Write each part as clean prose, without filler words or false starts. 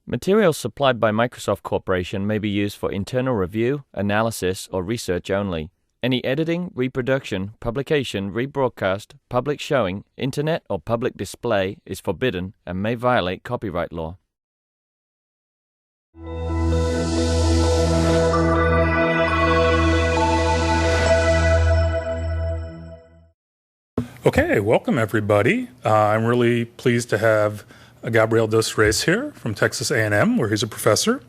Materials supplied by Microsoft Corporation may be used for internal review, analysis, or research only. Any editing, reproduction, publication, rebroadcast, public showing, internet, or public display is forbidden and may violate copyright law. Okay, welcome everybody. I'm really pleased to have Gabriel Dos Reis here from Texas A&M, where he's a professor.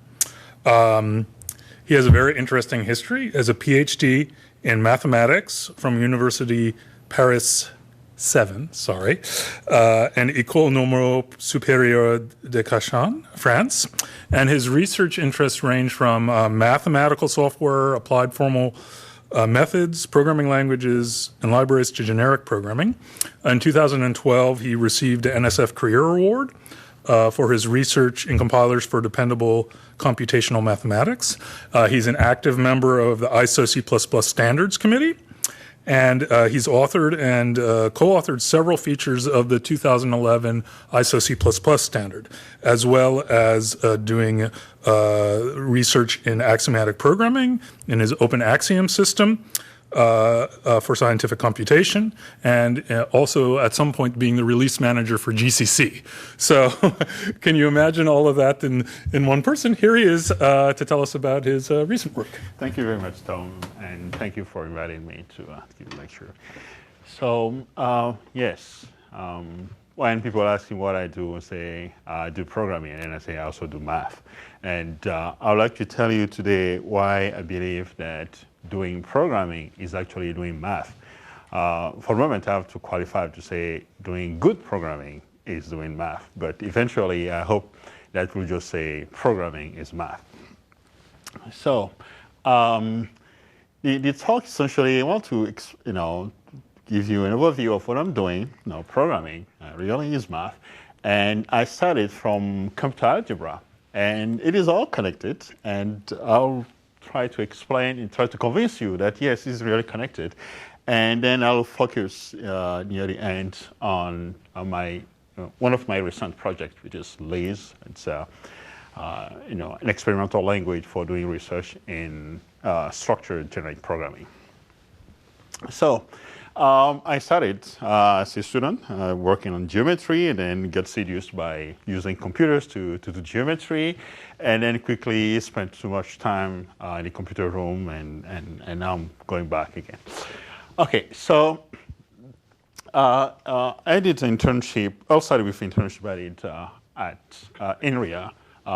He has a very interesting history as a PhD in mathematics from University Paris 7, and École Normale Supérieure de Cachan, France. And his research interests range from mathematical software, applied formal methods, programming languages, and libraries to generic programming. In 2012, he received the NSF Career Award for his research in compilers for dependable computational mathematics. He's an active member of the ISO C++ Standards Committee, and he's authored and co-authored several features of the 2011 ISO C++ standard, as well as doing research in axiomatic programming in his OpenAxiom system for scientific computation, and also at some point being the release manager for GCC. So can you imagine all of that in one person? Here he is to tell us about his recent work. Thank you very much, Tom, and thank you for inviting me to give a lecture. So, yes, when people ask me what I do, I say I do programming, and I say I also do math. And I would like to tell you today why I believe that doing programming is actually doing math. For a moment, I have to qualify to say doing good programming is doing math, but eventually I hope that we'll just say programming is math. So the talk essentially, I want to give you an overview of what I'm doing. Programming really is math, and I started from computer algebra, and it is all connected, and I'll try to explain and try to convince you that yes, it's really connected. And then I'll focus near the end on my one of my recent projects, which is Liz. It's an experimental language for doing research in structured generic programming. So I started as a student working on geometry, and then got seduced by using computers to do geometry, and then quickly spent too much time in the computer room, and now I'm going back again. Okay, so I did an internship. I started with internship I did at INRIA,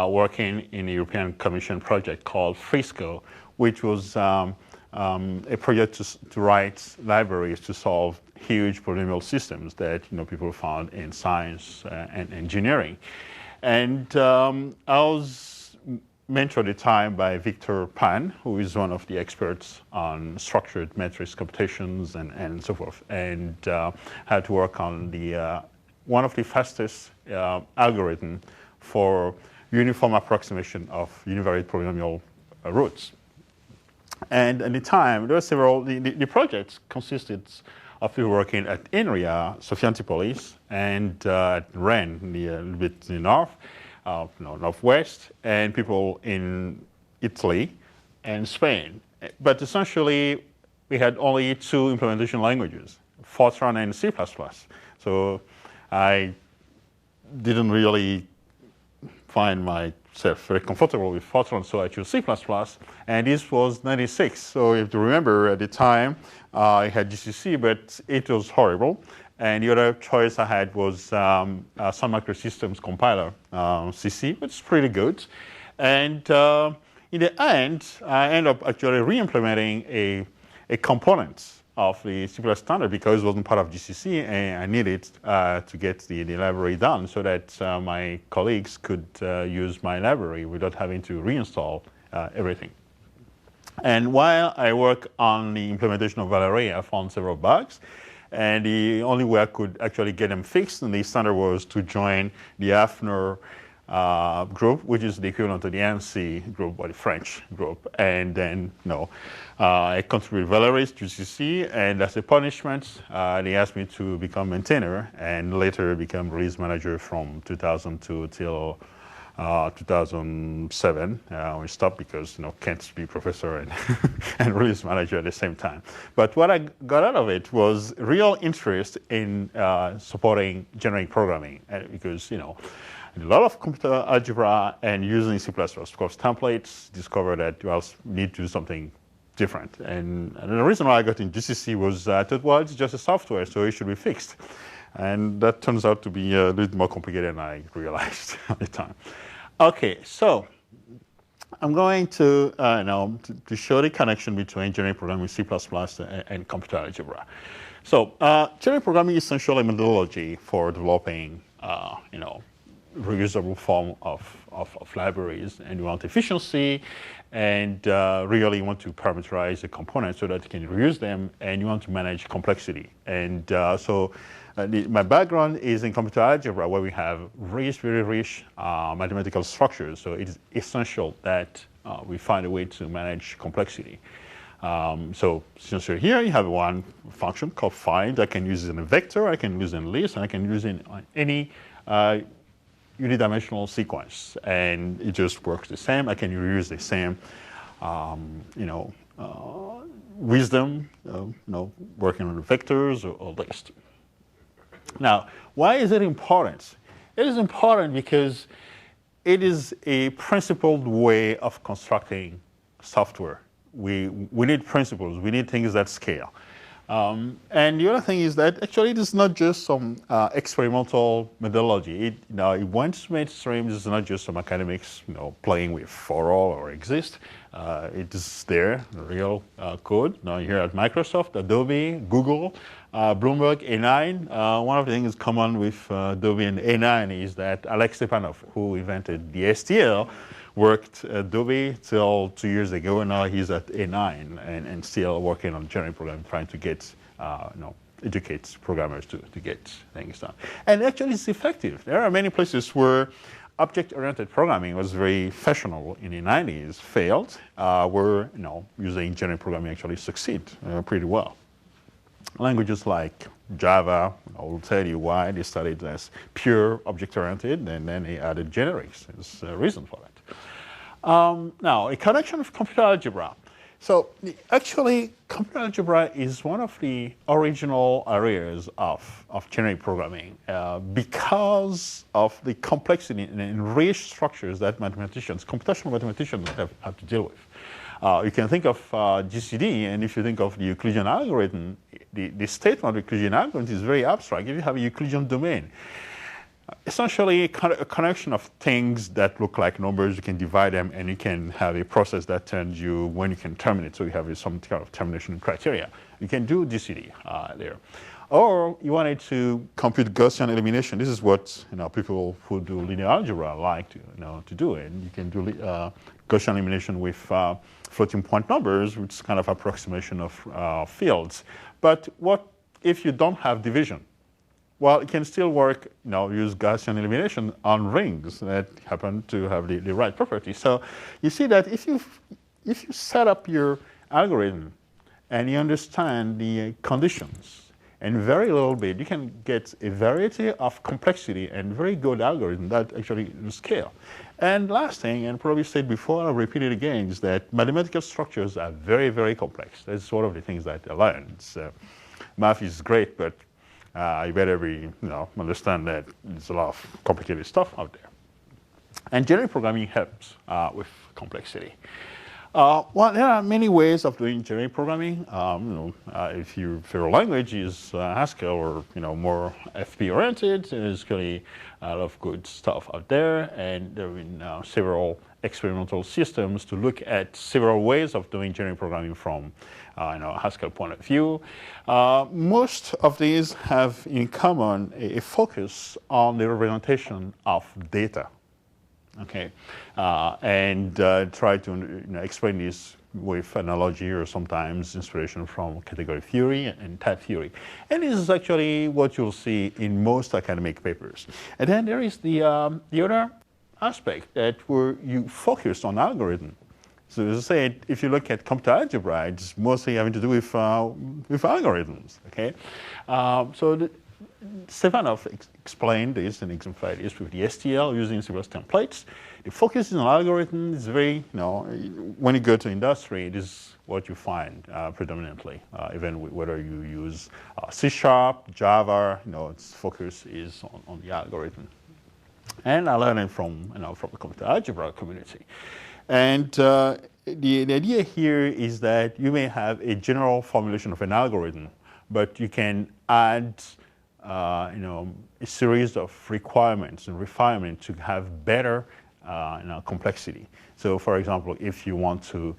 working in a European Commission project called Frisco, which was a project to write libraries to solve huge polynomial systems that people found in science and engineering. And I was mentored at the time by Victor Pan, who is one of the experts on structured matrix computations and so forth, and had to work on the one of the fastest algorithm for uniform approximation of univariate polynomial roots. And at the time, there were several, the project consisted of people working at INRIA, Sophia Antipolis, and at Rennes, a little bit in the north, northwest, and people in Italy and Spain. But essentially, we had only two implementation languages, Fortran and C++. So I didn't really find myself very comfortable with Fortran, so I chose C++, and this was 96. So you have to remember at the time, I had GCC, but it was horrible. And the other choice I had was Sun Microsystems compiler, CC, which is pretty good. And in the end, I ended up actually re-implementing a component of the C++ standard because it wasn't part of GCC, and I needed to get the library done so that my colleagues could use my library without having to reinstall everything. And while I work on the implementation of Valerie, I found several bugs. And the only way I could actually get them fixed in the standard was to join the AFNOR group, which is the equivalent to the ANSI group or the French group. And then, I contributed Valerie to GCC, and as a punishment, they asked me to become maintainer and later become release manager from 2002 till 2007. We stopped because can't be professor and, and release manager at the same time. But what I got out of it was real interest in supporting generating programming, because a lot of computer algebra and using C++, of course, templates, discovered that you need to do something different. And the reason why I got in GCC was I thought, well, it's just a software, so it should be fixed. And that turns out to be a little more complicated than I realized at the time. Okay, so I'm going to to show the connection between generating programming with C++ and computer algebra. So generating programming is essentially a methodology for developing reusable form of libraries, and you want efficiency, and really you want to parameterize the components so that you can reuse them, and you want to manage complexity. And my background is in computer algebra, where we have very rich mathematical structures. So it is essential that we find a way to manage complexity. So since you're here, you have one function called find. I can use it in a vector, I can use it in a list, and I can use it in any unidimensional sequence, and it just works the same. I can reuse the same, wisdom, working on the vectors or list. Now, why is it important? It is important because it is a principled way of constructing software. We need principles. We need things that scale. And the other thing is that actually it is not just some experimental methodology. It went mainstream. This is not just some academics, playing with for all or exist. It is there, real code. Now here at Microsoft, Adobe, Google, Bloomberg, A9. One of the things common with Adobe and A9 is that Alex Stepanov, who invented the STL, worked at Adobe till 2 years ago, and now he's at A9 and still working on generating programming, trying to get, educate programmers to get things done. And actually it's effective. There are many places where object-oriented programming was very fashionable in the 90s, failed, where using generating programming actually succeed pretty well. Languages like Java, will tell you why they started as pure object-oriented, and then they added generics. There's a reason for that. Now, a connection with computer algebra. So actually, computer algebra is one of the original areas of generating programming because of the complexity and rich structures that computational mathematicians have to deal with. You can think of GCD, and if you think of the Euclidean algorithm, the statement of the Euclidean algorithm is very abstract. If you have a Euclidean domain, essentially a connection of things that look like numbers, you can divide them, and you can have a process that tells you when you can terminate. So you have some kind of termination criteria. You can do GCD there. Or you wanted to compute Gaussian elimination. This is what people who do linear algebra like to do. And you can do Gaussian elimination with floating point numbers, which is kind of approximation of fields. But what if you don't have division? Well, it can still work, use Gaussian elimination on rings that happen to have the right property. So you see that if you set up your algorithm and you understand the conditions, and very little bit, you can get a variety of complexity and very good algorithm that actually scale. And last thing, and probably said before, I'll repeat it again, is that mathematical structures are very, very complex. That's one of the things that I learned. So math is great, but you better understand that there's a lot of complicated stuff out there. And generating programming helps with complexity. Well, there are many ways of doing generating programming. If your favorite language is Haskell or more FP oriented, there's really a lot of good stuff out there, and there have been several experimental systems to look at several ways of doing generating programming from Haskell point of view. Most of these have in common a focus on the representation of data. Okay, and try to explain this with analogy or sometimes inspiration from category theory and type theory. And this is actually what you'll see in most academic papers. And then there is the other aspect that where you focus on algorithm. So as I said, if you look at computer algebra, it's mostly having to do with algorithms. Okay, so Stefanov explained this and exemplified this with the STL using several templates. The focus is on algorithm. It's very, when you go to industry, it is what you find predominantly, even whether you use C#, Java, its focus is on the algorithm. And I learned it from the computer algebra community. And the idea here is that you may have a general formulation of an algorithm, but you can add a series of requirements and refinements to have better complexity. So, for example, if you want to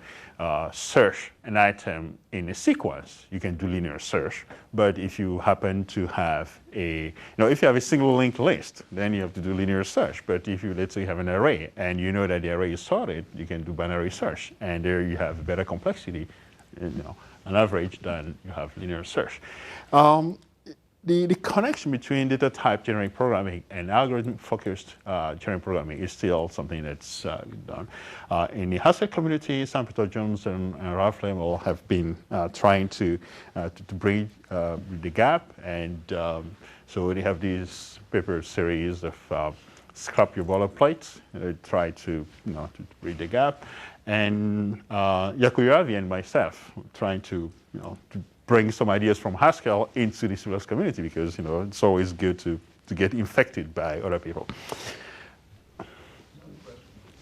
search an item in a sequence, you can do linear search. But if you happen to have if you have a single linked list, then you have to do linear search. But if you, let's say, have an array and you know that the array is sorted, you can do binary search, and there you have better complexity, on average, than you have linear search. The connection between data type generic programming and algorithm-focused generic programming is still something that's done. In the Haskell community, Sam Peter-Jones and Ralph Lemel have been trying to bridge the gap, and so they have these paper series of scrap your boilerplates, try to bridge the gap, and Yakuyavi and myself trying to bring some ideas from Haskell into the C++ community, because it's always good to get infected by other people.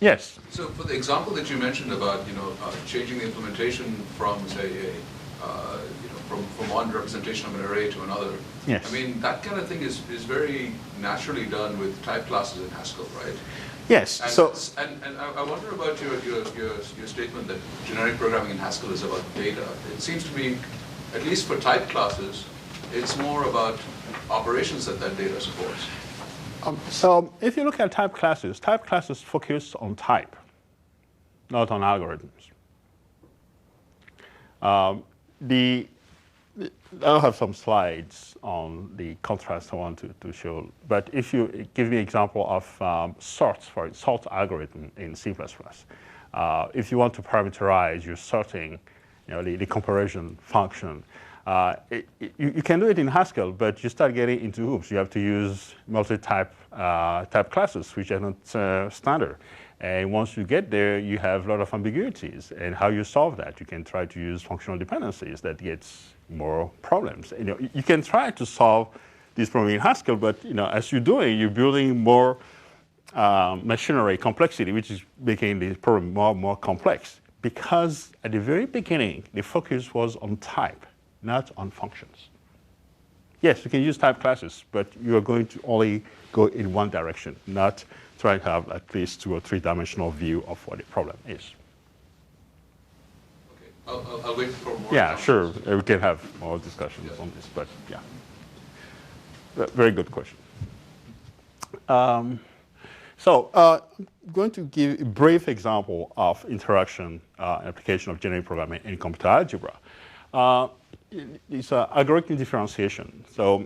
Yes. So for the example that you mentioned about changing the implementation from say from one representation of an array to another, yes. I mean that kind of thing is very naturally done with type classes in Haskell, right? Yes. And I wonder about your statement that generic programming in Haskell is about data. It seems to me, at least for type classes, it's more about operations that data supports. So if you look at type classes focus on type, not on algorithms. I'll have some slides on the contrast I want to show. But if you give me an example of sort algorithm in C++, if you want to parameterize your sorting, the comparison function, you can do it in Haskell, but you start getting into hoops. You have to use multi-type type classes, which are not standard. And once you get there, you have a lot of ambiguities. And how you solve that? You can try to use functional dependencies. That gets more problems. You can try to solve this problem in Haskell, but as you're doing, you're building more machinery complexity, which is making the problem more complex. Because at the very beginning, the focus was on type, not on functions. Yes, you can use type classes, but you are going to only go in one direction, not try to have at least 2 or 3 dimensional view of what the problem is. Okay, I'll wait for more. Yeah, sure. We can have more discussions on this, but yeah. Very good question. So I'm going to give a brief example of interaction application of generic programming in computer algebra. It's algorithmic differentiation. So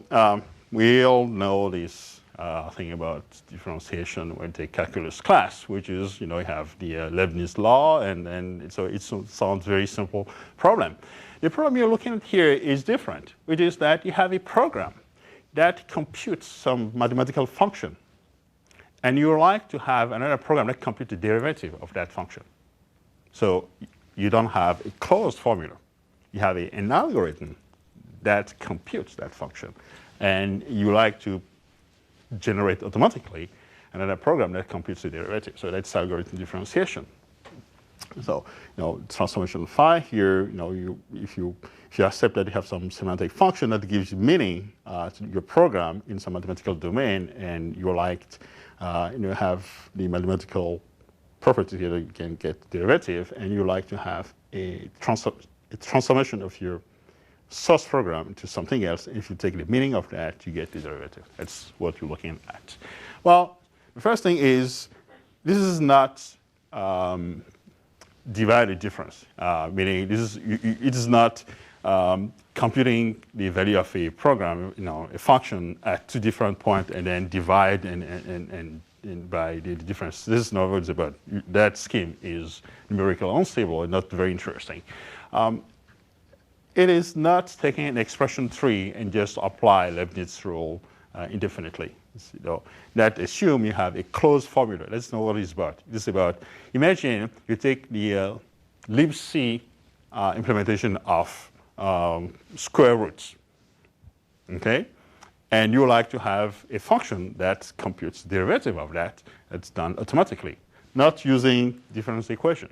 we all know this thing about differentiation when you take calculus class, which is, you have the Leibniz law, and so it sounds very simple problem. The problem you're looking at here is different, which is that you have a program that computes some mathematical function, and you like to have another program that computes the derivative of that function. So you don't have a closed formula. You have an algorithm that computes that function, and you like to generate automatically another program that computes the derivative. So that's algorithm differentiation. So, transformation phi here, if you accept that you have some semantic function that gives you meaning to your program in some mathematical domain, and you like, have the mathematical property that you can get derivative, and you like to have a transformation of your source program into something else. If you take the meaning of that, you get the derivative. That's what you're looking at. Well, the first thing is, this is not divided difference, meaning it is not computing the value of a program, a function at 2 different points and then divide and by the difference. This is not what it's about. That scheme is numerically unstable and not very interesting. it is not taking an expression tree and just apply Leibniz rule indefinitely. That assume you have a closed formula. That's not what it's about. It's about, imagine you take the libc implementation of square roots, okay? And you like to have a function that computes the derivative of that. That's done automatically, not using difference equation.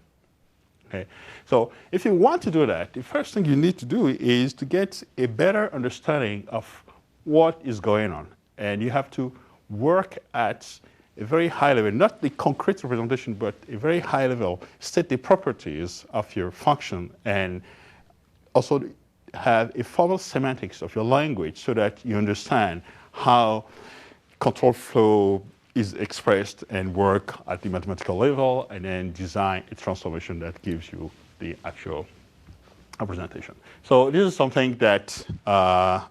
Okay? So if you want to do that, the first thing you need to do is to get a better understanding of what is going on. And you have to work at a very high level, not the concrete representation, but a very high level, state the properties of your function and also have a formal semantics of your language so that you understand how control flow is expressed and work at the mathematical level, and then design a transformation that gives you the actual representation. So this is something that I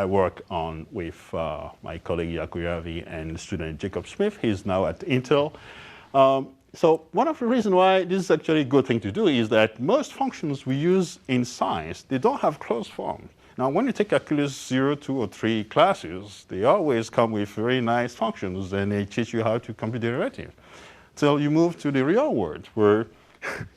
work on with my colleague Jaakko Järvi and student Jacob Smith. He's now at Intel. So one of the reasons why this is actually a good thing to do is that most functions we use in science, they don't have closed forms. Now, when you take calculus 0, 2, or 3 classes, they always come with very nice functions, and they teach you how to compute derivative. Till you move to the real world, where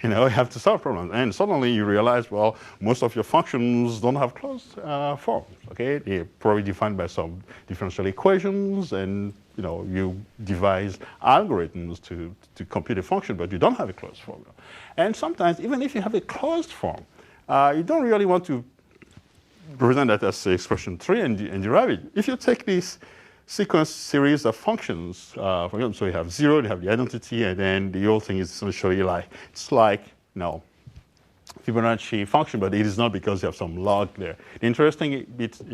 you have to solve problems, and suddenly you realize, well, most of your functions don't have closed forms. Okay, they're probably defined by some differential equations, and you devise algorithms to compute a function, but you don't have a closed formula. And sometimes, even if you have a closed form, you don't really want to represent that as expression 3 and derive it. If you take this sequence series of functions, for example, so you have 0, you have the identity, and then the whole thing is essentially like, it's like, Fibonacci function, but it is not because you have some log there. The interesting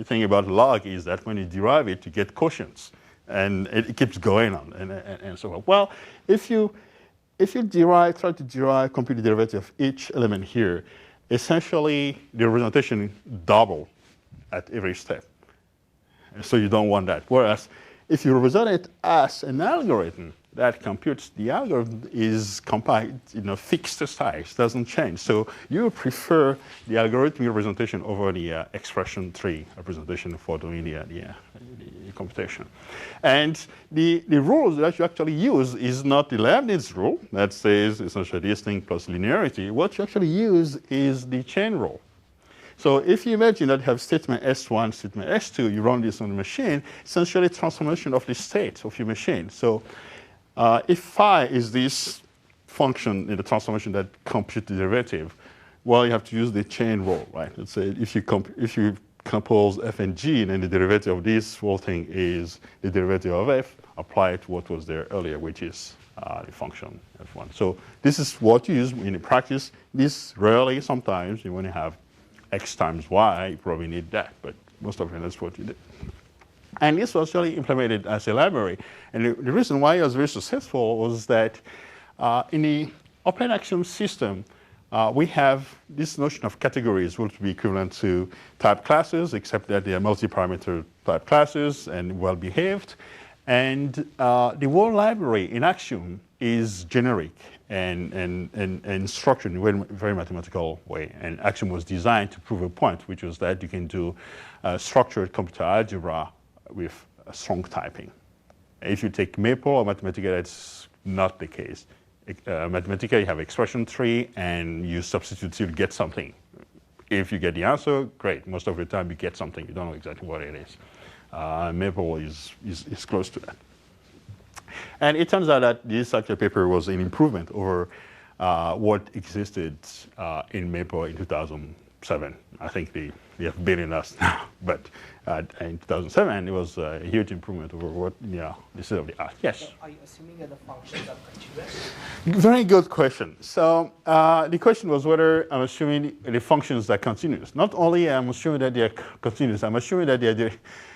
thing about log is that when you derive it, you get quotients, and it keeps going on, and so on. Well, if you try to derive, compute the derivative of each element here, essentially the representation double at every step. So you don't want that. Whereas if you represent it as an algorithm that computes, the algorithm is compiled, fixed size, doesn't change. So you prefer the algorithmic representation over the expression tree representation for doing the computation. And the rule that you actually use is not the Leibniz rule that says essentially this thing plus linearity. What you actually use is the chain rule. So if you imagine that you have statement S1, statement S2, you run this on the machine, essentially transformation of the state of your machine. So if phi is this function in the transformation that computes the derivative, well, you have to use the chain rule, right? Let's say if you compose f and g, then the derivative of this whole thing is the derivative of f applied to what was there earlier, which is the function f1. So this is what you use in practice. This rarely, sometimes, when you have x times y, you probably need that, but most of it, that's what you did. And this was actually implemented as a library. And the reason why it was very successful was that in the OpenAxiom system, we have this notion of categories, which would be equivalent to type classes, except that they are multi-parameter type classes and well-behaved. And the whole library in Axiom is generic and structured in a very mathematical way. And Axiom was designed to prove a point, which was that you can do structured computer algebra with strong typing. If you take Maple or Mathematica, that's not the case. Mathematica, you have expression tree, and you substitute, you'll get something. If you get the answer, great. Most of the time, you get something. You don't know exactly what it is. Maple is close to that. And it turns out that this actual paper was an improvement over what existed in Maple in 2007. I think they have beaten us now, but in 2007, it was a huge improvement over what, the state of the art. Yes? So are you assuming that the functions are continuous? Very good question. So the question was whether I'm assuming the functions are continuous. Not only I'm assuming that they are continuous, I'm assuming that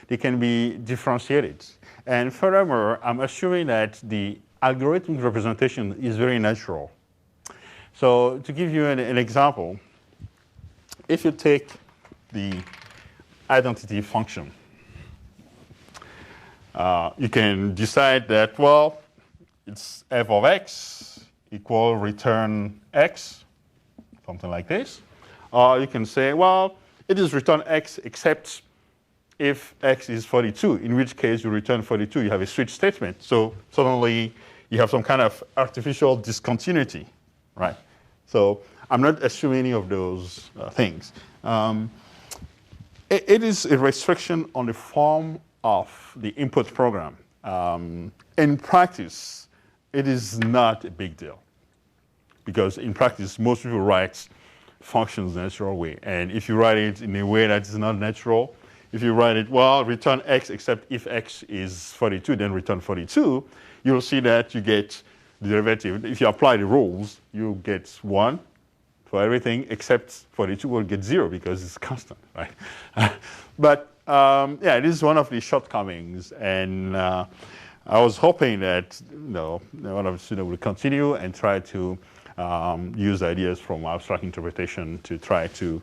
they can be differentiated. And furthermore, I'm assuming that the algorithmic representation is very natural. So to give you an example, if you take the identity function, you can decide that, well, it's f of x equal return x, something like this. Or you can say, well, it is return x except if x is 42, in which case you return 42. You have a switch statement. So suddenly you have some kind of artificial discontinuity, right? So I'm not assuming any of those things. It is a restriction on the form of the input program. In practice, it is not a big deal, because in practice, most people write functions the natural way. And if you write it in a way that is not natural, if you write it, well, return x except if x is 42, then return 42, you'll see that you get the derivative. If you apply the rules, you get 1 for everything except 42 will get 0 because it's constant, right? But yeah, it is one of the shortcomings. And I was hoping that one of the students would continue and try to use ideas from abstract interpretation to try to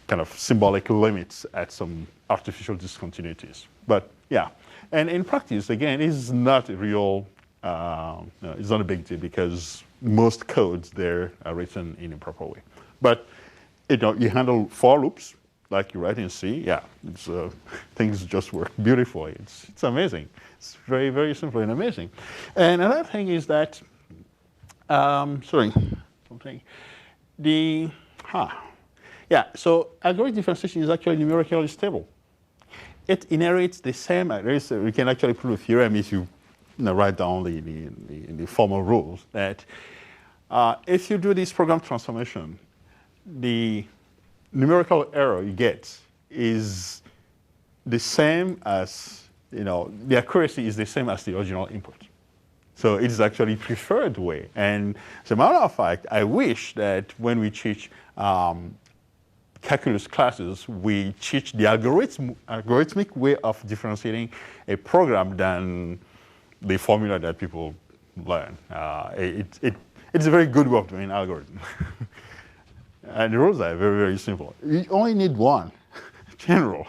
kind of symbolic limits at some artificial discontinuities. But yeah, and in practice, again, it's not a real, it's not a big deal because most codes there are written in a proper way. But you handle for loops like you write in C. Yeah, it's, things just work beautifully. It's amazing. It's very, very simple and amazing. And another thing is that, yeah, so algorithmic differentiation is actually numerically stable. It inherits the same, we can actually prove a theorem if you write down the formal rules that if you do this program transformation, the numerical error you get is the same as, the accuracy is the same as the original input. So it is actually preferred way. And as a matter of fact, I wish that when we teach calculus classes, we teach the algorithmic way of differentiating a program than the formula that people learn. It's a very good way of doing algorithm. And the rules are very, very simple. You only need one, general.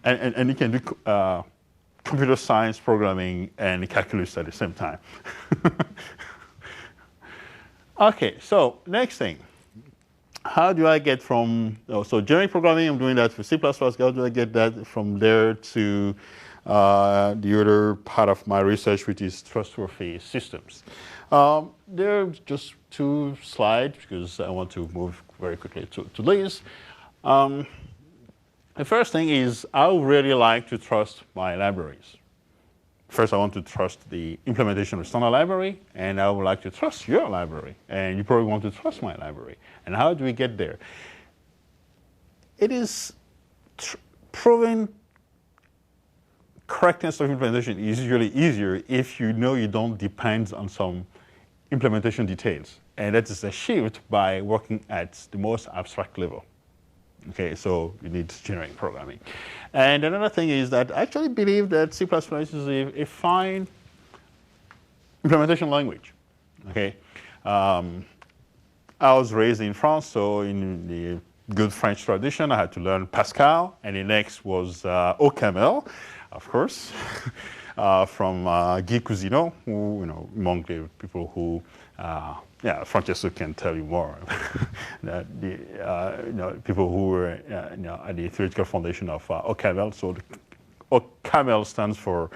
and you can do computer science programming and calculus at the same time. Okay, so next thing. How do I get from, so generic programming, I'm doing that for C++. How do I get that from there to the other part of my research, which is trustworthy systems? There are just 2 slides because I want to move very quickly to these. The first thing is I would really like to trust my libraries. First, I want to trust the implementation of standard library, and I would like to trust your library. And you probably want to trust my library. And how do we get there? It is proving correctness of implementation is usually easier if you know you don't depend on some implementation details. And that is achieved by working at the most abstract level. Okay, so you need generic programming. And another thing is that I actually believe that C++ is a fine implementation language. Okay, I was raised in France, so in the good French tradition, I had to learn Pascal, and the next was OCaml, of course, from Guy Cousineau, who, among the people who, Francesco can tell you more. That people who were at the theoretical foundation of OCaml. So OCaml stands for,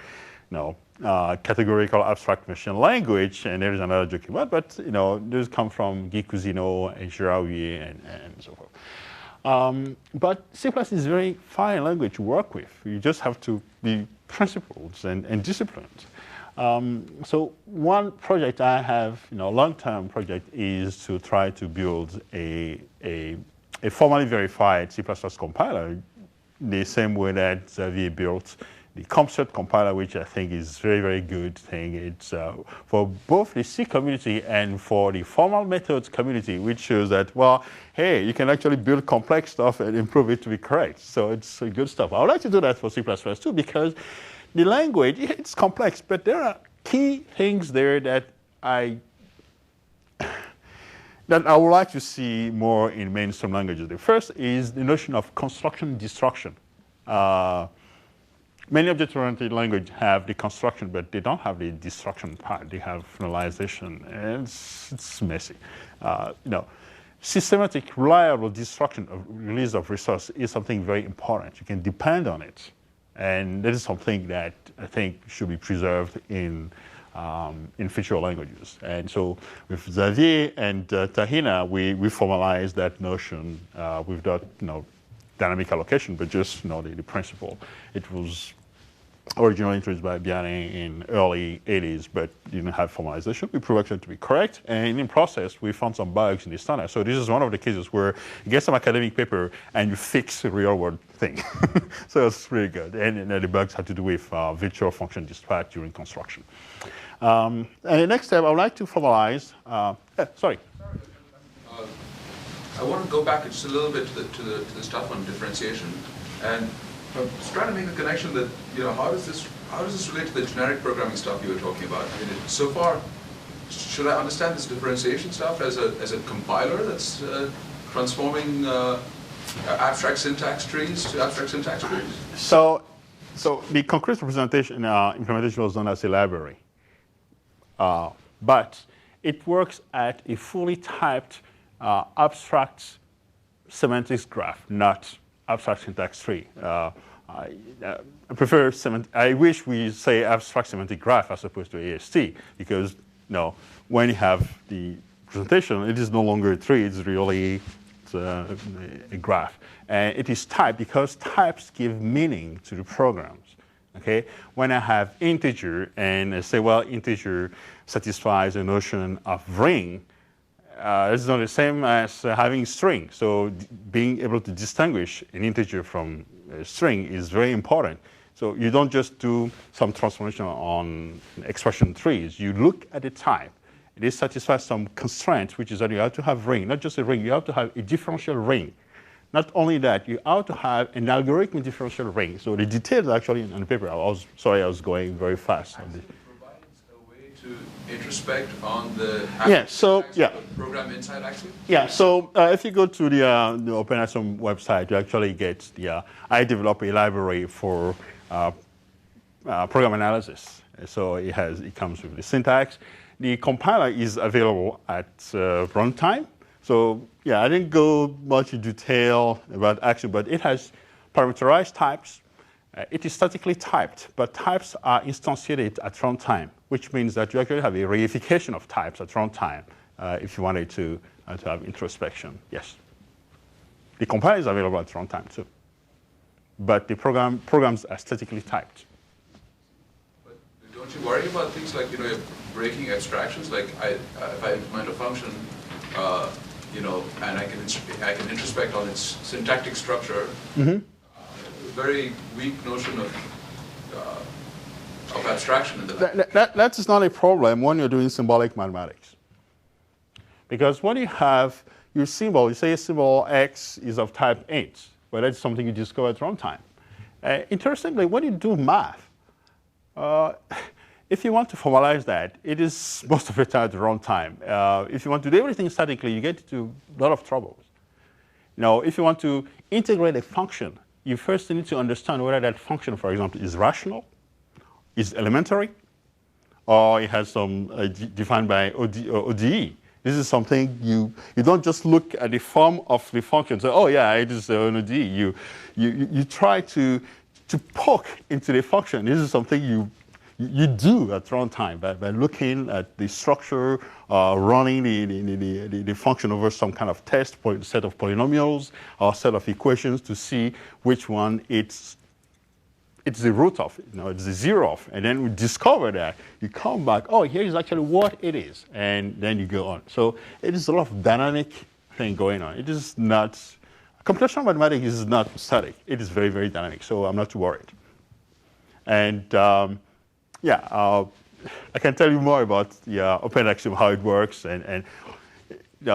categorical abstract machine language, and there is another joke about, but those come from Guy Cousineau and Giraud and so forth. But C++ is a very fine language to work with. You just have to be principled and disciplined. So one project I have, long-term project, is to try to build a formally verified C++ compiler, the same way that Xavier built the CompSert compiler, which I think is very, very good thing. It's for both the C community and for the formal methods community, which shows that, well, hey, you can actually build complex stuff and improve it to be correct. So it's good stuff. I would like to do that for C++ too, because the language, it's complex, but there are key things there that I would like to see more in mainstream languages. The first is the notion of construction destruction. Many object-oriented language have the construction, but they don't have the destruction part. They have finalization, and it's messy. Systematic, reliable destruction of release of resource is something very important. You can depend on it, and that is something that I think should be preserved in future languages. And so with Xavier and Tahina, we formalized that notion without dynamic allocation, but just the principle. It was originally introduced by Bianet in early 80s, but didn't have formalization. We proved actually to be correct, and in process, we found some bugs in the standard. So this is one of the cases where you get some academic paper and you fix a real-world thing. So it's really good. And the bugs had to do with virtual function dispatch during construction. And the next step, I would like to formalize. Sorry. I want to go back just a little bit to the stuff on differentiation, and I'm just trying to make a connection that how does this relate to the generic programming stuff you were talking about? I mean, so far, should I understand this differentiation stuff as a compiler that's transforming abstract syntax trees to abstract syntax trees? So the concrete representation implementation was done as a library, but it works at a fully typed abstract semantics graph, not abstract syntax tree. I prefer I wish we say abstract semantic graph as opposed to AST, because when you have the presentation, it is no longer a tree, it's really a graph. And it is typed because types give meaning to the programs. Okay? When I have integer and I say, well, integer satisfies a notion of ring, it's not the same as having string. So being able to distinguish an integer from a string is very important. So you don't just do some transformation on expression trees. You look at the type. It satisfies some constraints, which is that you have to have ring, not just a ring. You have to have a differential ring. Not only that, you have to have an algorithmic differential ring. So the details actually on the paper. I was going very fast on this. To introspect on the program inside Axiom? Yeah, so if you go to the OpenAxiom website, you actually get I developed a library for program analysis. So it comes with the syntax. The compiler is available at runtime. So I didn't go much in detail about Axiom, but it has parameterized types. It is statically typed, but types are instantiated at runtime, which means that you actually have a reification of types at runtime if you wanted to have introspection. Yes. The compiler is available at runtime too, but the programs are statically typed. But don't you worry about things like you're breaking abstractions? Like if I implement a function, and I can introspect on its syntactic structure. Mm-hmm. Very weak notion of abstraction in the that is not a problem when you're doing symbolic mathematics. Because when you have your symbol, you say a symbol X is of type int, but that's something you discover at runtime. Interestingly, when you do math, if you want to formalize that, it is most of the time at runtime. If you want to do everything statically, you get into a lot of troubles. If you want to integrate a function, you first need to understand whether that function, for example, is rational, is elementary, or it has some defined by ODE. This is something you don't just look at the form of the function and say, oh yeah, it is an ODE. You try to poke into the function. This is something you do at runtime by looking at the structure, running the function over some kind of test, set of polynomials or set of equations to see which one it's the root of, it's the zero of. And then we discover that. You come back, oh, here is actually what it is. And then you go on. So it is a lot of dynamic thing going on. It is not, computational mathematics is not static. It is very, very dynamic. So I'm not too worried. And I can tell you more about OpenAxiom, how it works, and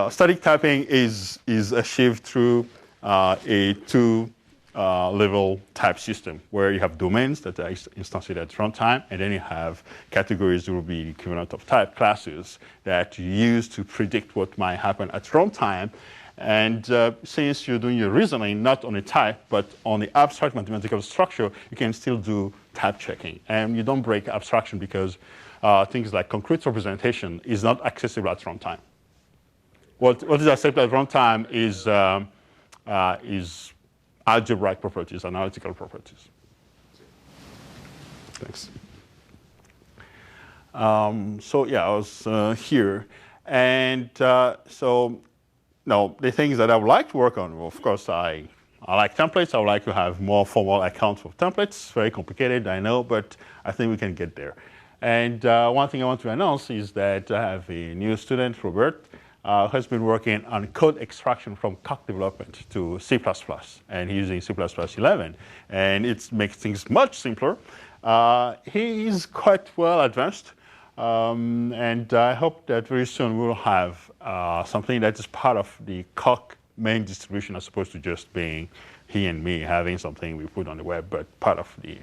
static typing is achieved through a two-level type system where you have domains that are instantiated at runtime, and then you have categories that will be the equivalent of type classes that you use to predict what might happen at runtime. And since you're doing your reasoning not on a type, but on the abstract mathematical structure, you can still do type checking. And you don't break abstraction because things like concrete representation is not accessible at runtime. What is accepted at runtime is algebraic properties, analytical properties. Thanks. So yeah, I was here. And so now the things that I would like to work on, well, of course, I like templates. I would like to have more formal accounts of templates. Very complicated, I know, but I think we can get there. And one thing I want to announce is that I have a new student, Robert, who has been working on code extraction from Coq development to C++, and he's using C++ 11. And it makes things much simpler. He is quite well advanced. And I hope that very soon we'll have something that is part of the Coq main distribution as opposed to just being he and me having something we put on the web, but part of the,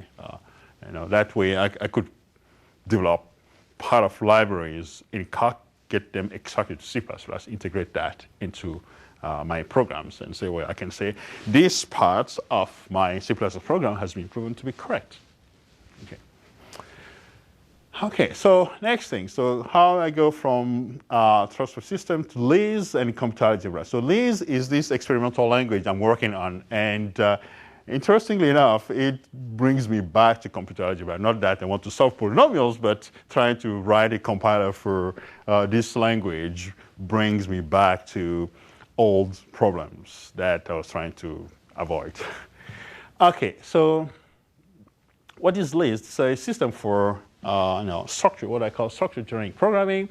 that way I could develop part of libraries in Coq, get them extracted to C++, integrate that into my programs and say, well, I can say this part of my C++ program has been proven to be correct. Okay. Okay, so next thing. So how I go from trustful system to Lisp and computer algebra. So Lisp is this experimental language I'm working on. And interestingly enough, it brings me back to computer algebra. Not that I want to solve polynomials, but trying to write a compiler for this language brings me back to old problems that I was trying to avoid. Okay, so what is Lisp? It's a system for structure, what I call structure-generated programming.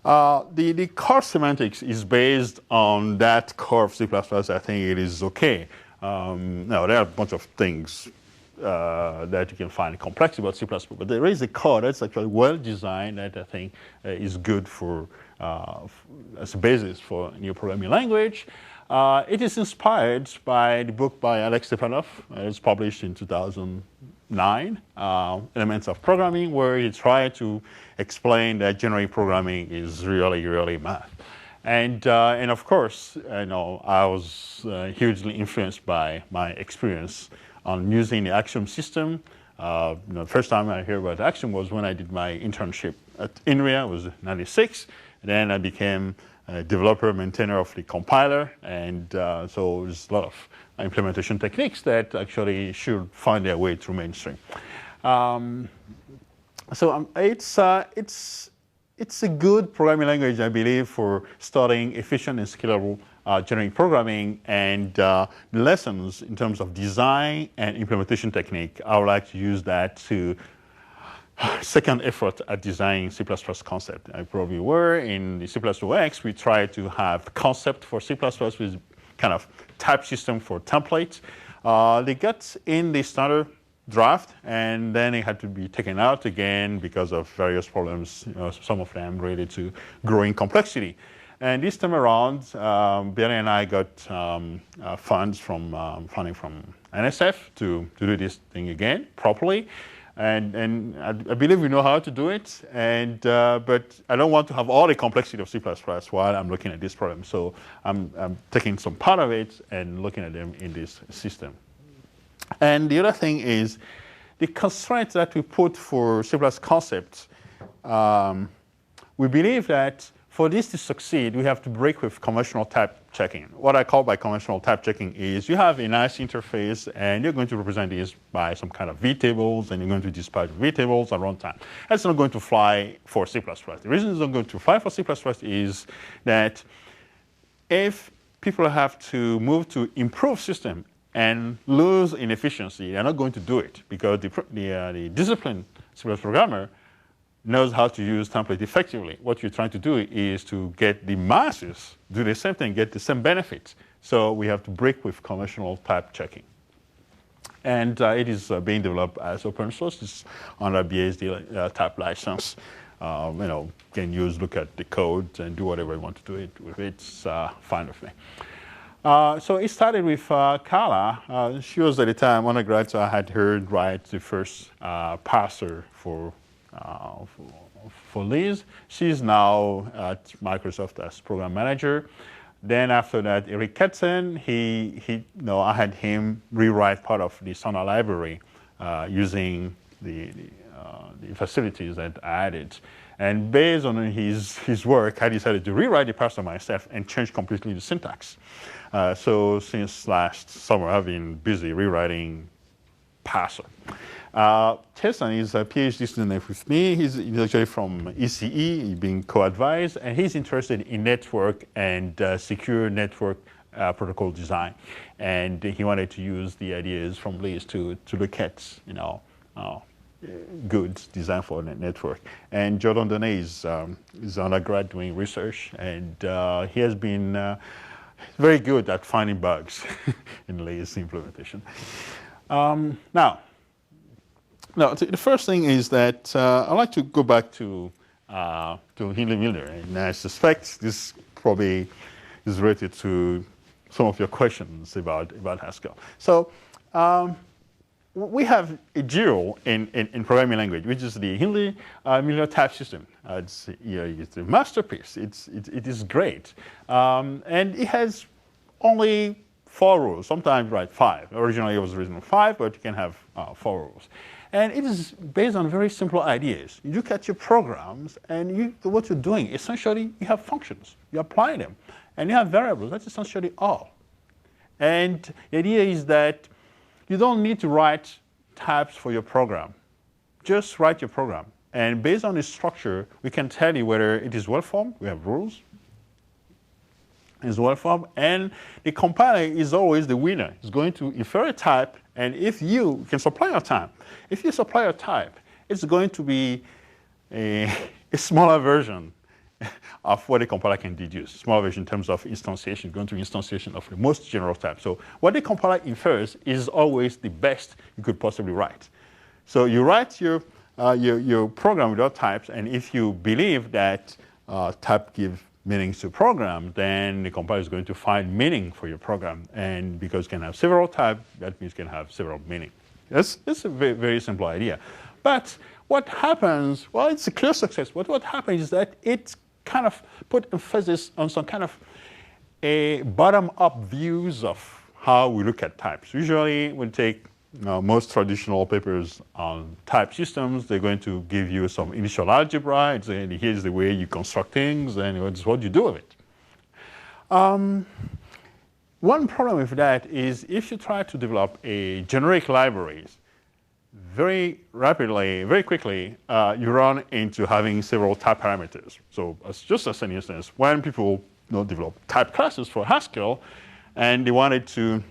The core semantics is based on that core of C++. I think it is okay. Now, there are a bunch of things that you can find complex about C++, but there is a core that's actually well designed that I think is good for as a basis for a new programming language. It is inspired by the book by Alex Stepanov. It's published in 2009, Elements of Programming, where he tried to explain that generative programming is really, really math. And of course, I was hugely influenced by my experience on using the Axiom system. The first time I heard about Axiom was when I did my internship at INRIA, it was '96. Then I became a developer, maintainer of the compiler, and so there's a lot of implementation techniques that actually should find their way through mainstream. It's a good programming language, I believe, for studying efficient and scalable generative programming, and the lessons in terms of design and implementation technique. I would like to use that to second effort at designing C++ concept. I probably were in the C++X. We tried to have concept for C++ with kind of type system for templates. They got in the standard draft, and then it had to be taken out again because of various problems, some of them related to growing complexity. And this time around, Billy and I got funding from NSF to do this thing again properly. And I believe we know how to do it, but I don't want to have all the complexity of C++ while I'm looking at this problem. So I'm taking some part of it and looking at them in this system. And the other thing is the constraints that we put for C++ concepts. We believe that for this to succeed, we have to break with conventional type checking. What I call by conventional type checking is you have a nice interface, and you're going to represent this by some kind of vtables, and you're going to dispatch vtables at runtime. That's not going to fly for C++. The reason it's not going to fly for C++ is that if people have to move to improve system and lose in efficiency, they're not going to do it because the disciplined C++ programmer knows how to use template effectively. What you're trying to do is to get the masses do the same thing, get the same benefits. So we have to break with conventional type checking. And it is being developed as open source. It's under BSD type license. Can look at the code and do whatever you want to do it with it. It's fine with me. So it started with Carla. She was at the time undergrad, so I had her write the first parser for Liz. She's now at Microsoft as program manager. Then after that, Eric Ketzen, I had him rewrite part of the Sona library using the facilities that I added. And based on his work, I decided to rewrite the parser myself and change completely the syntax. So since last summer, I've been busy rewriting parser. Jason is a PhD student with me. He's actually from ECE, he's being co-advised, and he's interested in network and secure network protocol design. And he wanted to use the ideas from Liz to look at, good design for a network. And Jordan Donay is undergrad doing research, and he has been very good at finding bugs in Liz implementation. Now, the first thing is that I'd like to go back to Hindley Milner, and I suspect this probably is related to some of your questions about Haskell. So we have a GIRO in programming language, which is the Hindley Milner type system. It's a masterpiece. It is great, and it has only 4 rules. Sometimes 5. Originally it was written 5, but you can have 4 rules. And it is based on very simple ideas. You look at your programs, and what you're doing, essentially, you have functions. You apply them. And you have variables. That's essentially all. And the idea is that you don't need to write types for your program. Just write your program. And based on the structure, we can tell you whether it is well-formed. We have rules. It's well-formed. And the compiler is always the winner. It's going to infer a type. And if you can supply your type, if you supply a type, it's going to be a smaller version of what the compiler can deduce. Smaller version in terms of instantiation, going to instantiation of the most general type. So what the compiler infers is always the best you could possibly write. So you write your program without types, and if you believe that type gives meanings to program, then the compiler is going to find meaning for your program. And because it can have several types, that means it can have several meanings. That's a very, very simple idea. But what happens, well, it's a clear success, but what happens is that it kind of put emphasis on some kind of a bottom-up views of how we look at types. Usually we take most traditional papers on type systems. They're going to give you some initial algebra. It's here's the way you construct things, and it's what you do with it. One problem with that is if you try to develop a generic libraries, very rapidly, very quickly, you run into having several type parameters. So just as an instance, when people develop type classes for Haskell, and they wanted to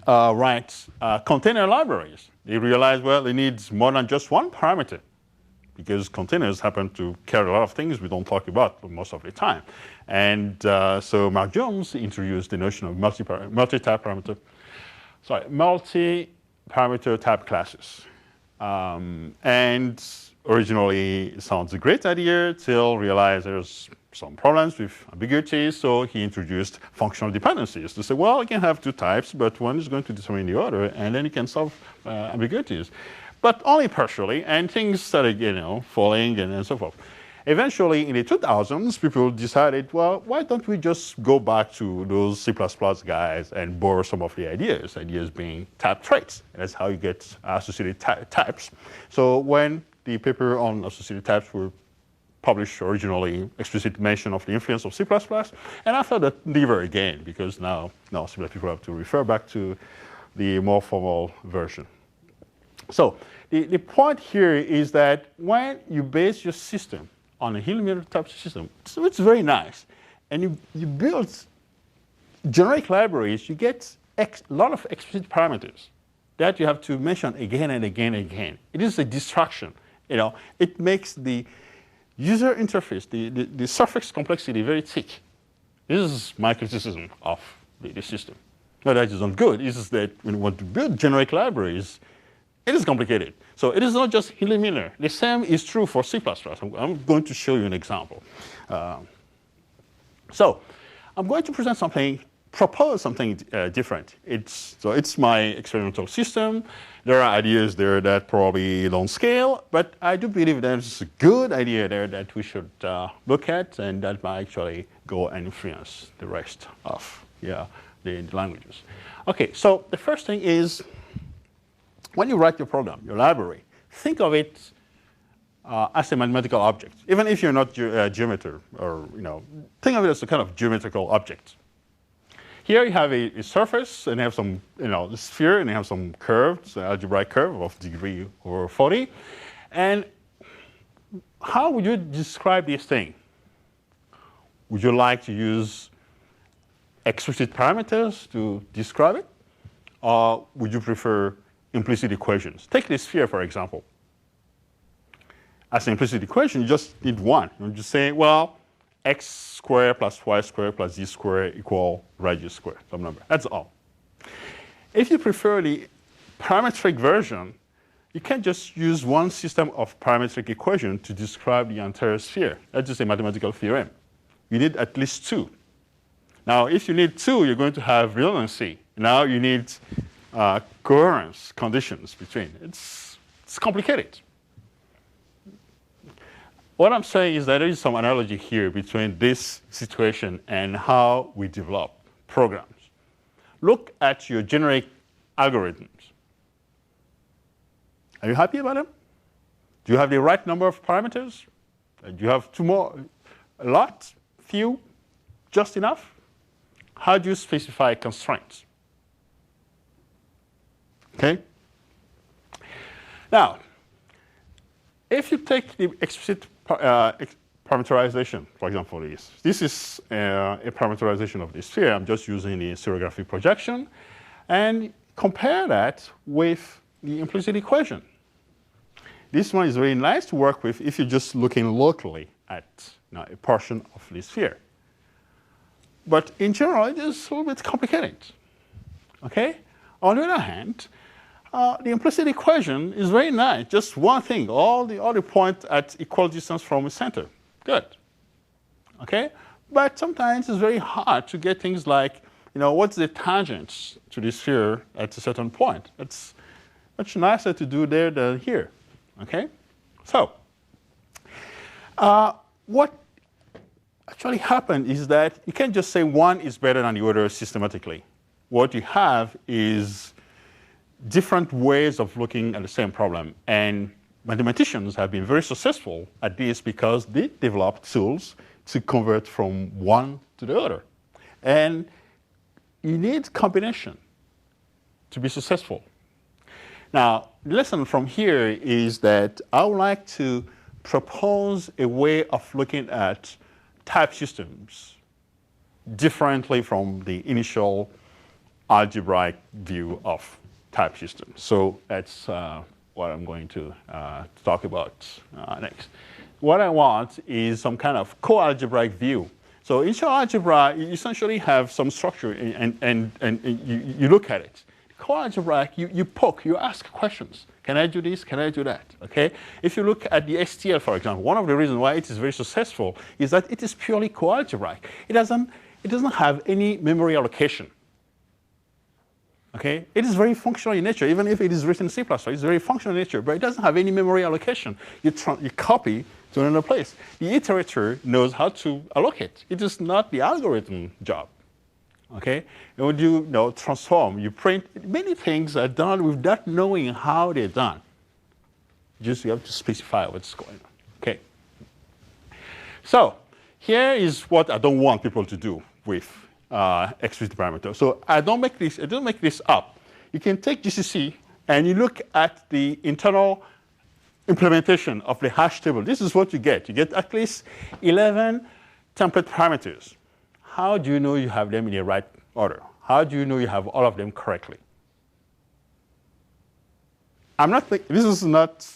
write container libraries, they realized, well, they need more than just one parameter, because containers happen to carry a lot of things we don't talk about most of the time. And so Mark Jones introduced the notion of multi-parameter type classes. And originally it sounds a great idea till realized there's some problems with ambiguities, so he introduced functional dependencies to say, well, you can have 2 types, but one is going to determine the other, and then you can solve ambiguities. But only partially, and things started, falling and so forth. Eventually, in the 2000s, people decided, well, why don't we just go back to those C++ guys and borrow some of the ideas being type traits. And that's how you get associated types. So when the paper on associated types were published originally, explicit mention of the influence of C++, and after that, never again, because now people have to refer back to the more formal version. So the point here is that when you base your system on a Hindley type system, so it's very nice, and you build generic libraries, you get a lot of explicit parameters that you have to mention again and again and again. It is a distraction. It makes the user interface, the surface complexity very thick. This is my criticism of the system. Not that it's not good, it's just that when you want to build generic libraries, it is complicated. So it is not just Hindley Milner. The same is true for C++. I'm going to show you an example. So I'm going to present something propose something different. So it's my experimental system. There are ideas there that probably don't scale, but I do believe there's a good idea there that we should look at, and that might actually go and influence the rest of the languages. Okay, so the first thing is, when you write your program, your library, think of it as a mathematical object. Even if you're not a geometer, or think of it as a kind of geometrical object. Here you have a surface, and you have some, the sphere, and you have some curves, algebraic curve of degree over 40. And how would you describe this thing? Would you like to use explicit parameters to describe it? Or would you prefer implicit equations? Take the sphere, for example. As an implicit equation, you just need one. You just say, well, x squared plus y squared plus z squared equal radius squared, some number. That's all. If you prefer the parametric version, you can't just use one system of parametric equation to describe the entire sphere. That's just a mathematical theorem. You need at least two. Now, if you need two, you're going to have redundancy. Now you need coherence conditions between. It's complicated. What I'm saying is that there is some analogy here between this situation and how we develop programs. Look at your generic algorithms. Are you happy about them? Do you have the right number of parameters? Do you have two more? A lot? Few? Just enough? How do you specify constraints? Okay? Now, if you take the explicit parameterization, for example, this is a parameterization of the sphere. I'm just using the stereographic projection, and compare that with the implicit equation. This one is very nice to work with if you're just looking locally at a portion of the sphere. But in general, it is a little bit complicated. Okay? On the other hand, the implicit equation is very nice. Just one thing, all the points at equal distance from the center. Good. Okay? But sometimes it's very hard to get things like, what's the tangent to the sphere at a certain point? It's much nicer to do there than here. Okay? So, what actually happened is that you can't just say one is better than the other systematically. What you have is different ways of looking at the same problem. And mathematicians have been very successful at this because they developed tools to convert from one to the other. And you need combination to be successful. Now, the lesson from here is that I would like to propose a way of looking at type systems differently from the initial algebraic view of type systems. So that's what I'm going to talk about next. What I want is some kind of co-algebraic view. So initial algebra, you essentially have some structure and you look at it. Co-algebraic, you poke, you ask questions. Can I do this? Can I do that? Okay? If you look at the STL, for example, one of the reasons why it is very successful is that it is purely co-algebraic. It doesn't have any memory allocation. Okay? It is very functional in nature. Even if it is written in C++, it's very functional in nature, but it doesn't have any memory allocation. You copy to another place. The iterator knows how to allocate. It is not the algorithm job. Okay? And when you transform, you print, many things are done without knowing how they're done. Just you have to specify what's going on. Okay? So here is what I don't want people to do with explicit parameters. So I don't make this up. You can take GCC and you look at the internal implementation of the hash table. This is what you get. You get at least 11 template parameters. How do you know you have them in the right order? How do you know you have all of them correctly? This is not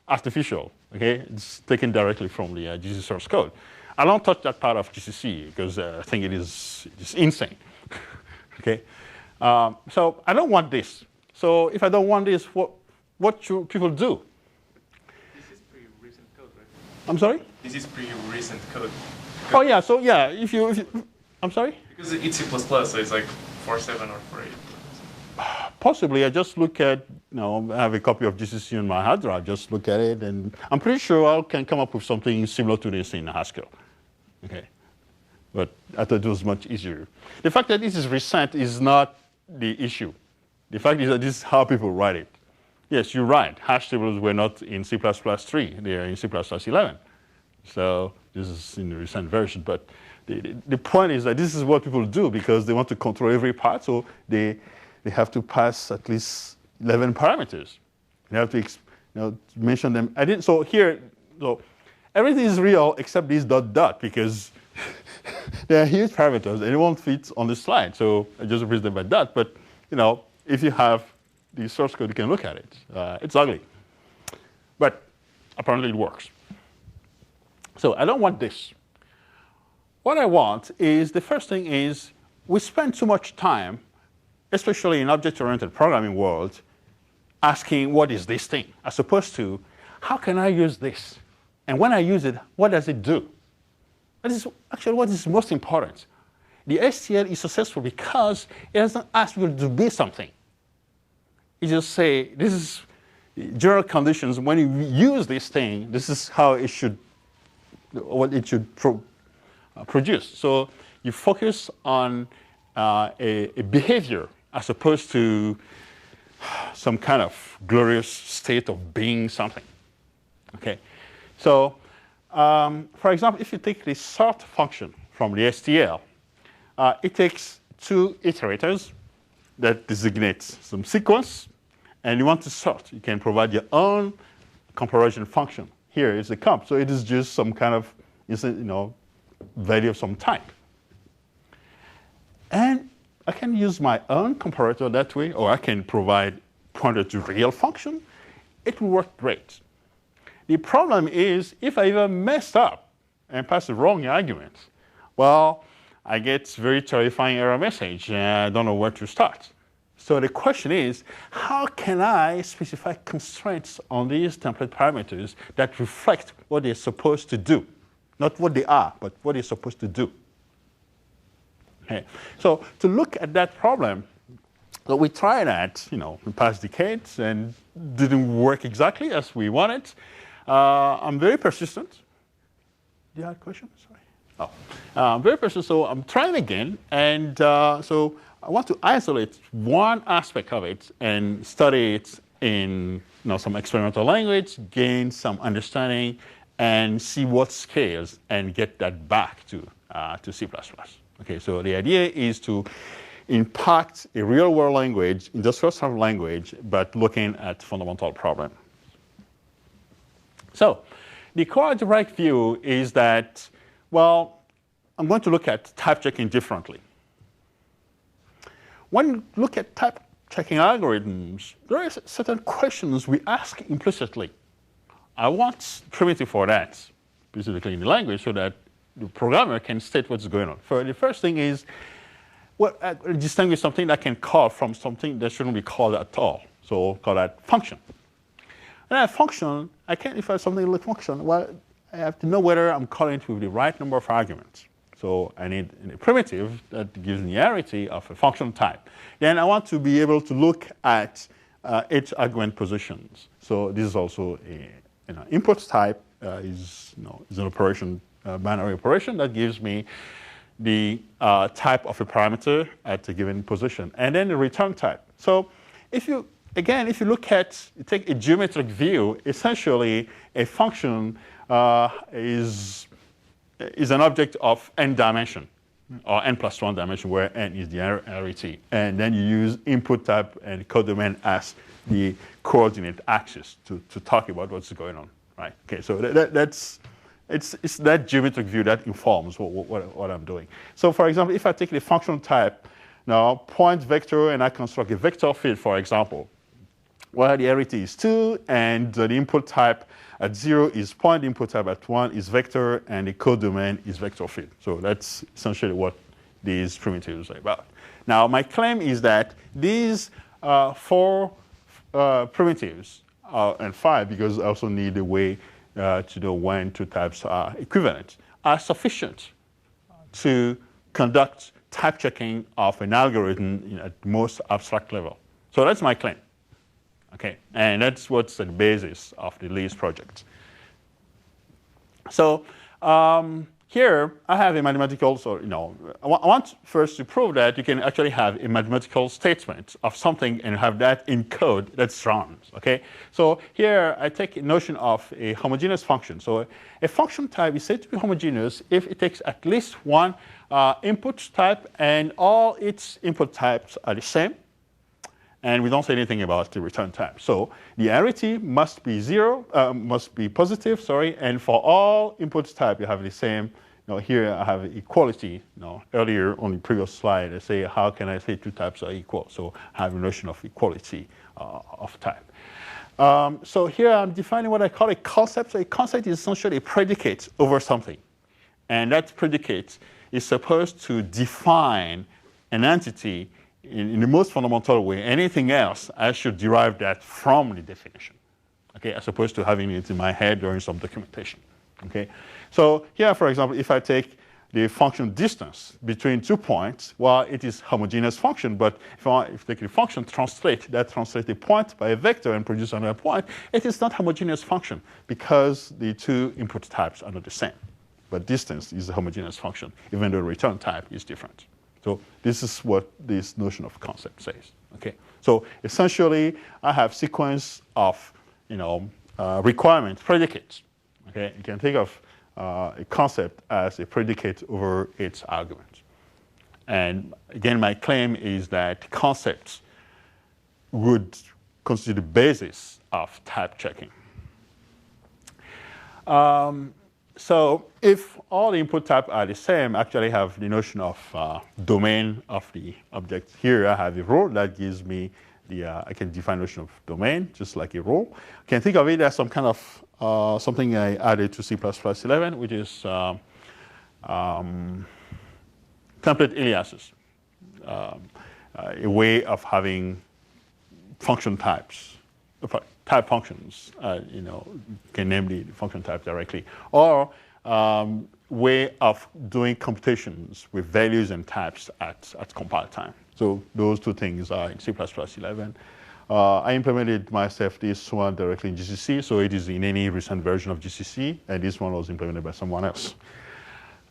artificial, okay? It's taken directly from the GCC source code. I don't touch that part of GCC because I think it is insane, okay? So I don't want this. So if I don't want this, what should people do? This is pretty recent code, right? I'm sorry? This is pretty recent code. Oh yeah, so yeah, if you I'm sorry? Because it's C++, so it's like 4.7 or 4.8. Possibly. I just look at, I have a copy of GCC on my hard drive. Just look at it, and I'm pretty sure I can come up with something similar to this in Haskell. Okay. But I thought it was much easier. The fact that this is recent is not the issue. The fact is that this is how people write it. Yes, you're right. Hash tables were not in C++3. They are in C++11. So this is in the recent version. But the point is that this is what people do because they want to control every part. So they have to pass at least 11 parameters. They have to mention them. So everything is real except this ... because they are huge parameters and it won't fit on the slide. So I just replace them by dot. But if you have the source code, you can look at it. It's ugly. But apparently it works. So I don't want this. What I want is, the first thing is, we spend too much time, especially in object-oriented programming world, asking what is this thing, as opposed to how can I use this? And when I use it, what does it do? That is actually what is most important. The STL is successful because it doesn't ask you to be something. It just say, this is general conditions. When you use this thing, this is how it should, what it should produce. So you focus on a behavior as opposed to some kind of glorious state of being something. Okay, so for example, if you take the sort function from the STL, it takes two iterators that designate some sequence, and you want to sort. You can provide your own comparison function. Here is the comp, so it is just some kind of value of some type. And I can use my own comparator that way, or I can provide pointer to real function. It will work great. The problem is, if I even messed up and pass the wrong argument, well, I get very terrifying error message, and I don't know where to start. So the question is, how can I specify constraints on these template parameters that reflect what they're supposed to do? Not what they are, but what they're supposed to do. Okay. So to look at that problem, so we tried that, in past decades, and didn't work exactly as we wanted. I'm very persistent. Do you have a question? Sorry. Oh, I'm very persistent, so I'm trying again. And so I want to isolate one aspect of it and study it in some experimental language, gain some understanding, and see what scales, and get that back to C++. Okay, so the idea is to impact a real-world language, industrial sort of language, but looking at fundamental problems. So the quadratic view is that, well, I'm going to look at type checking differently. When you look at type checking algorithms, there are certain questions we ask implicitly. I want primitive for that, specifically in the language, so that the programmer can state what's going on. So the first thing is, distinguish something that can call from something that shouldn't be called at all. So call that function. And that function, if I have something like function, well, I have to know whether I'm calling it with the right number of arguments. So I need a primitive that gives linearity of a function type. Then I want to be able to look at each argument positions. So this is also an input type is an operation, binary operation that gives me the type of a parameter at a given position, and then the return type. So if you take a geometric view, essentially a function is an object of n dimension, or n plus 1 dimension, where n is the linearity. And then you use input type and codomain as the coordinate axis to talk about what's going on, right? Okay, so it's that geometric view that informs what I'm doing. So for example, if I take the function type, now point vector, and I construct a vector field, for example, where the arity is 2, and the input type at 0 is point, input type at 1 is vector, and the codomain is vector field. So that's essentially what these primitives are about. Now, my claim is that these 4 primitives, and 5, because I also need a way to know when 2 types are equivalent, are sufficient to conduct type checking of an algorithm at the most abstract level. So that's my claim. Okay, and that's what's at the basis of the LEAS project. So here I have a mathematical, so I want first to prove that you can actually have a mathematical statement of something and have that in code that's run. Okay, so here I take a notion of a homogeneous function. So a function type is said to be homogeneous if it takes at least one input type and all its input types are the same. And we don't say anything about the return type. So the arity must be must be positive, sorry, and for all input type you have the same. Here I have equality. Earlier on the previous slide I say how can I say two types are equal? So I have a notion of equality of type. So here I'm defining what I call a concept. So a concept is essentially a predicate over something. And that predicate is supposed to define an entity in the most fundamental way. Anything else, I should derive that from the definition, okay, as opposed to having it in my head during some documentation. Okay, so here, for example, if I take the function distance between 2 points, well, it is homogeneous function, but if I take the function translate a point by a vector and produce another point, it is not homogeneous function because the two input types are not the same. But distance is a homogeneous function, even though the return type is different. So this is what this notion of concept says. Okay, so essentially, I have sequence of requirements, predicates. Okay, you can think of a concept as a predicate over its argument. And again, my claim is that concepts would constitute the basis of type checking. So if all the input types are the same, I actually have the notion of domain of the object. Here I have a role that gives me I can define the notion of domain, just like a role. I can think of it as some kind of something I added to C++11, which is template aliases, a way of having function types, type functions. You can name the function type directly, or way of doing computations with values and types at compile time. So those two things are in C++11. I implemented myself this one directly in GCC, so it is in any recent version of GCC, and this one was implemented by someone else.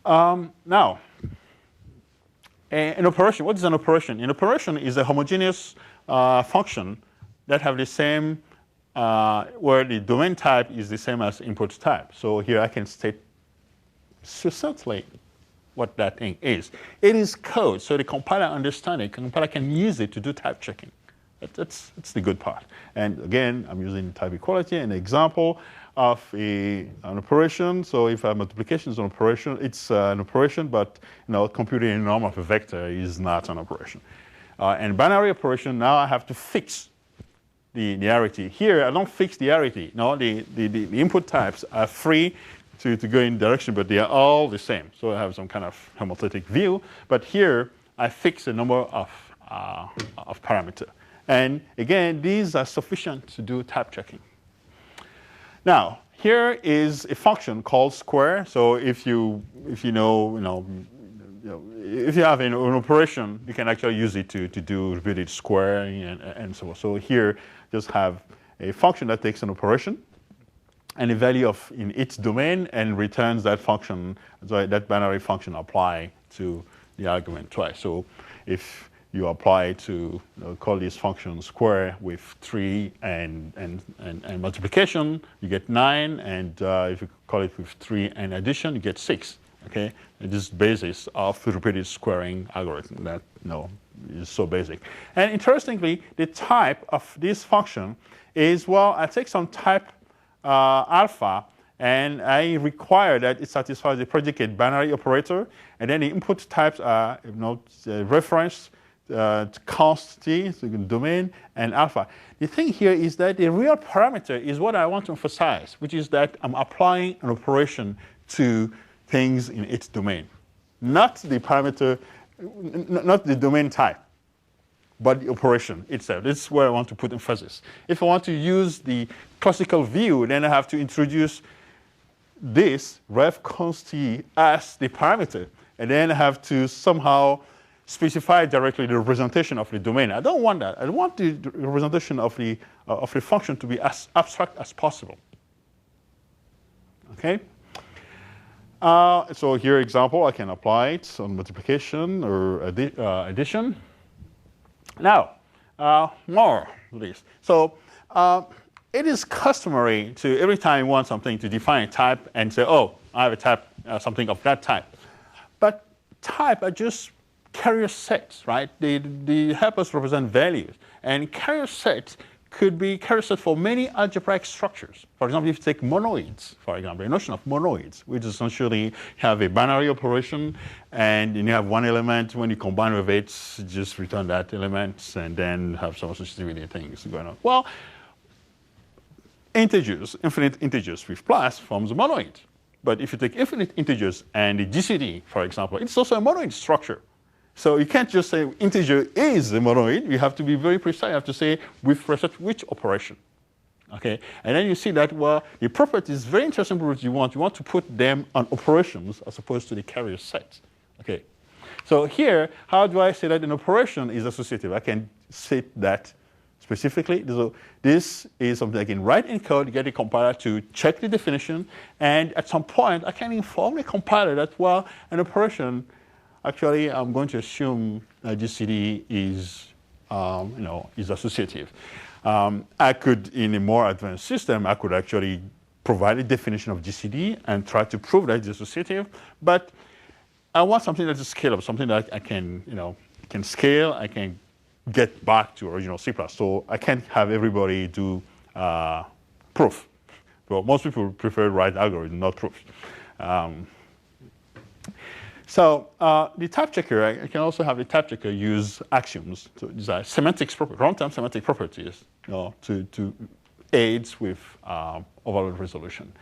Now, an operation. What is an operation? An operation is a homogeneous function that have the same, where the domain type is the same as input type. So here I can state succinctly what that thing is. It is code, so the compiler understands it. The compiler can use it to do type checking. That's the good part. And again, I'm using type equality, an example of an operation. So if multiplication is an operation, it's an operation, but computing a norm of a vector is not an operation. And binary operation, now I have to fix the arity. Here, I don't fix the arity. No, the input types are free to go in direction, but they are all the same. So I have some kind of homothetic view. But here, I fix a number of parameters. And again, these are sufficient to do type checking. Now, here is a function called square. So if you have an operation, you can actually use it to do repeated squaring and so on. So here, just have a function that takes an operation and a value in its domain and returns that function, that binary function apply to the argument twice. So if you apply to call this function square with 3 and multiplication, you get 9, and if you call it with 3 and addition, you get 6. Okay, and this is basis of the repeated squaring algorithm that is so basic. And interestingly, the type of this function is, well, I take some type alpha, and I require that it satisfies the predicate binary operator, and then the input types are reference, const t, so domain, and alpha. The thing here is that the real parameter is what I want to emphasize, which is that I'm applying an operation to things in its domain, not the parameter, not the domain type, but the operation itself. This is where I want to put emphasis. If I want to use the classical view, then I have to introduce this ref const t as the parameter. and then I have to somehow specify directly the representation of the domain. I don't want that. I want the representation of the function to be as abstract as possible. Okay? So here, example, I can apply it on multiplication or addition. Now, more of this. So it is customary to, every time you want something, to define a type and say, oh, I have a type, something of that type. But type are just carrier sets, right? They help us represent values. And carrier sets could be carrier sets for many algebraic structures. For example, if you take monoids, for example, a notion of monoids, which essentially have a binary operation, and you have one element, when you combine with it, just return that element, and then have some associativity things going on. Well, integers, infinite integers with plus forms a monoid. But if you take infinite integers and the GCD, for example, it's also a monoid structure. So you can't just say integer is a monoid. You have to be very precise. You have to say with respect to which operation. Okay? And then you see that, well, the property is very interesting property you want. You want to put them on operations as opposed to the carrier set. Okay? So here, how do I say that an operation is associative? I can say that specifically. So this is something I can write in code, get the compiler to check the definition, and at some point, I can inform the compiler that, well, an operation, actually, I'm going to assume GCD is, is associative. I could, in a more advanced system, I could actually provide a definition of GCD and try to prove that it's associative. But I want something that is scalable, something that I can, can scale. I can get back to original C++. So I can't have everybody do proof. Well, most people prefer write algorithm, not proof. So the type checker, I can also have the type checker use axioms. So these are semantics, runtime semantic properties, to aid with overload resolution.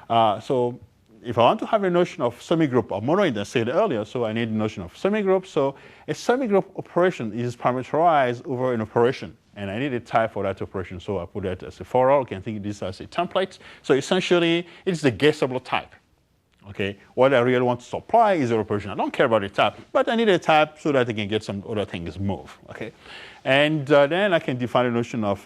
So if I want to have a notion of semigroup or monoid, I said earlier, so I need a notion of semigroup. So a semigroup operation is parameterized over an operation. And I need a type for that operation. So I put that as a for all. You can think of this as a template. So essentially, it's the guessable type. Okay, what I really want to supply is an operation. I don't care about the type, but I need a type so that I can get some other things move. Okay, and then I can define a notion of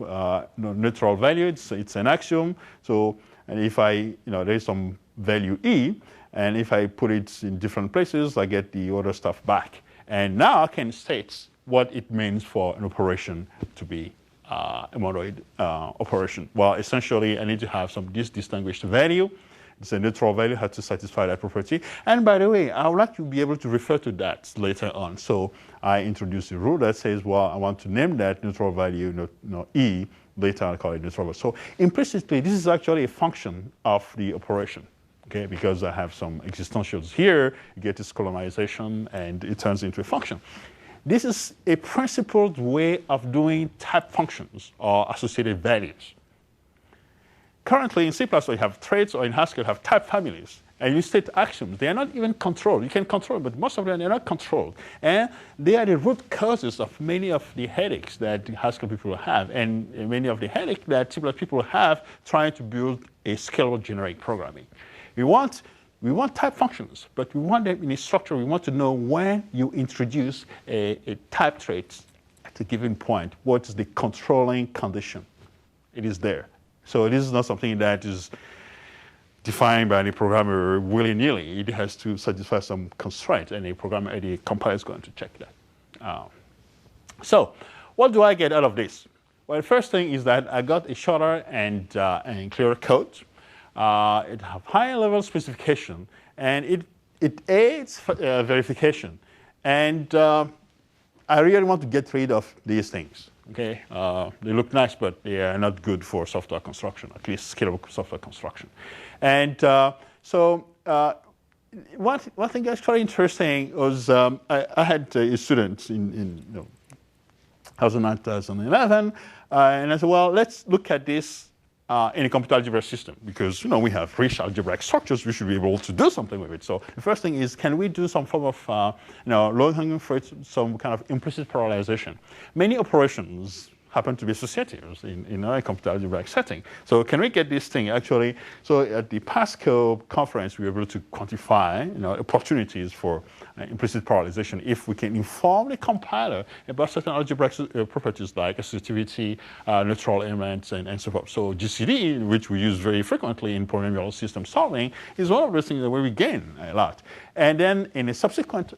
neutral value. It's an axiom. So, and if there is some value e, and if I put it in different places, I get the other stuff back. And now I can state what it means for an operation to be a monoid operation. Well, essentially, I need to have some distinguished value. It's a neutral value, has to satisfy that property. And by the way, I would like to be able to refer to that later on. So I introduce a rule that says, well, I want to name that neutral value, E, later I call it neutral value. So implicitly, this is actually a function of the operation. Okay, because I have some existentials here, you get this colonization, and it turns into a function. This is a principled way of doing type functions or associated values. Currently, in C++, you have traits, or in Haskell, you have type families. And you state axioms. They are not even controlled. You can control, but most of them are not controlled. And they are the root causes of many of the headaches that Haskell people have, and many of the headaches that C++ people have trying to build a scalable generic programming. We want type functions, but we want them in a structure. We want to know when you introduce a type trait at a given point, what is the controlling condition? It is there. So this is not something that is defined by the programmer willy-nilly. It has to satisfy some constraint, and the compiler is going to check that. So what do I get out of this? Well, the first thing is that I got a shorter and clearer code. It has higher level specification, and it aids verification. And I really want to get rid of these things. Okay, they look nice, but they are not good for software construction, at least scalable software construction. And so one thing that's very interesting was I had a student in 2009, 2011, and I said, well, let's look at this in a computer algebra system, because we have rich algebraic structures. We should be able to do something with it. So the first thing is, can we do some form of low-hanging fruit, some kind of implicit parallelization? Many operations happen to be associatives in a computer algebraic setting. So can we get this thing actually? So at the Pascal conference, we were able to quantify opportunities for implicit parallelization if we can inform the compiler about certain algebraic properties like associativity, neutral elements, and so forth. So GCD, which we use very frequently in polynomial system solving, is one of those things where we gain a lot. And then in a subsequent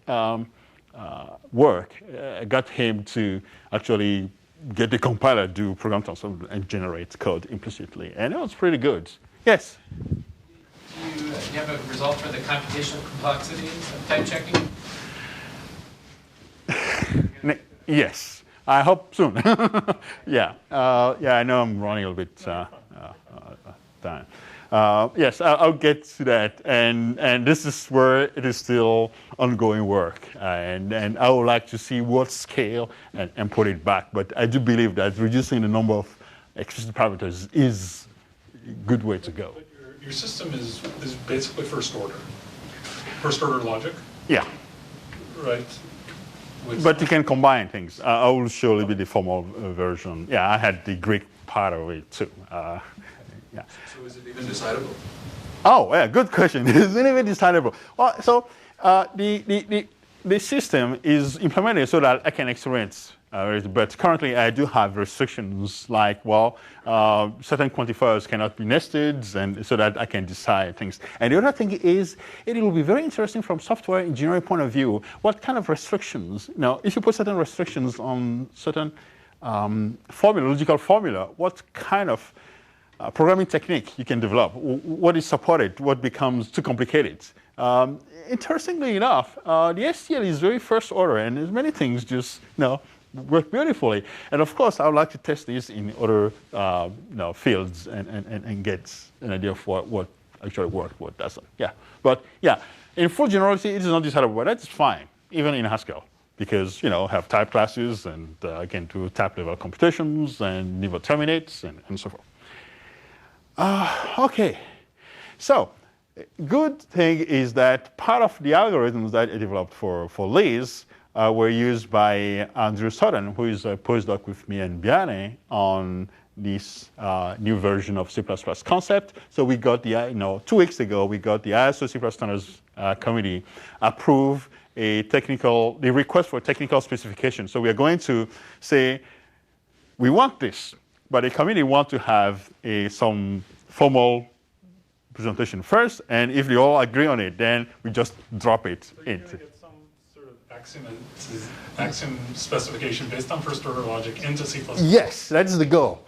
work, I got him to actually get the compiler to do program transform and generate code implicitly. And it was pretty good. Yes? Do you have a result for the computational complexities of type checking? Yes. I hope soon. Yeah. Yeah, I know I'm running a little bit time. Yes, I'll get to that, and this is where it is still ongoing work, and I would like to see what scale and put it back. But I do believe that reducing the number of explicit parameters is a good way to go. But your system is basically first order logic. Yeah. Right. But you can combine things. I will surely be the formal version. Yeah, I had the Greek part of it too. Yeah. So is it even decidable? Oh, yeah, good question. Is it even decidable? Well, so the system is implemented so that I can experience but currently I do have restrictions like, well, certain quantifiers cannot be nested, and so that I can decide things. And the other thing is, it will be very interesting from software engineering point of view, what kind of restrictions, if you put certain restrictions on certain logical formula, what kind of programming technique you can develop, what is supported, what becomes too complicated. Interestingly enough, the STL is very first order, and there's many things just work beautifully. And of course, I would like to test this in other fields and get an idea of what actually worked, what doesn't. Yeah, but yeah, in full generality, it is not decidable, but that's fine, even in Haskell, because have type classes and can do type level computations and never terminates and so forth. Okay, so good thing is that part of the algorithms that I developed for Liz were used by Andrew Sutton, who is a postdoc with me and Biane on this new version of C++ concept. So we got the 2 weeks ago we got the ISO C++ Standards Committee approve the request for technical specification. So we are going to say we want this. But the committee want to have some formal presentation first, and if they all agree on it, then we just drop it in. You're going to get some sort of axiom specification based on first-order logic into C++. Yes, that's the goal.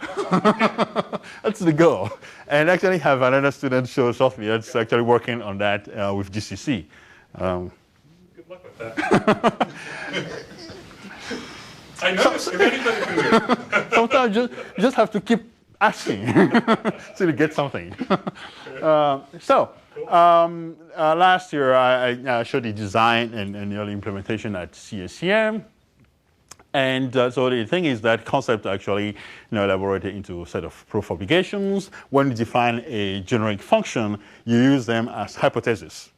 That's the goal. And actually have another student show shortly that's actually working on that with GCC. Good luck with that. I know if anybody can do it. Sometimes you just have to keep asking till you get something. Last year I showed the design and the early implementation at CSCM. And so the thing is that concept actually elaborated into a set of proof obligations. When you define a generic function, you use them as hypotheses,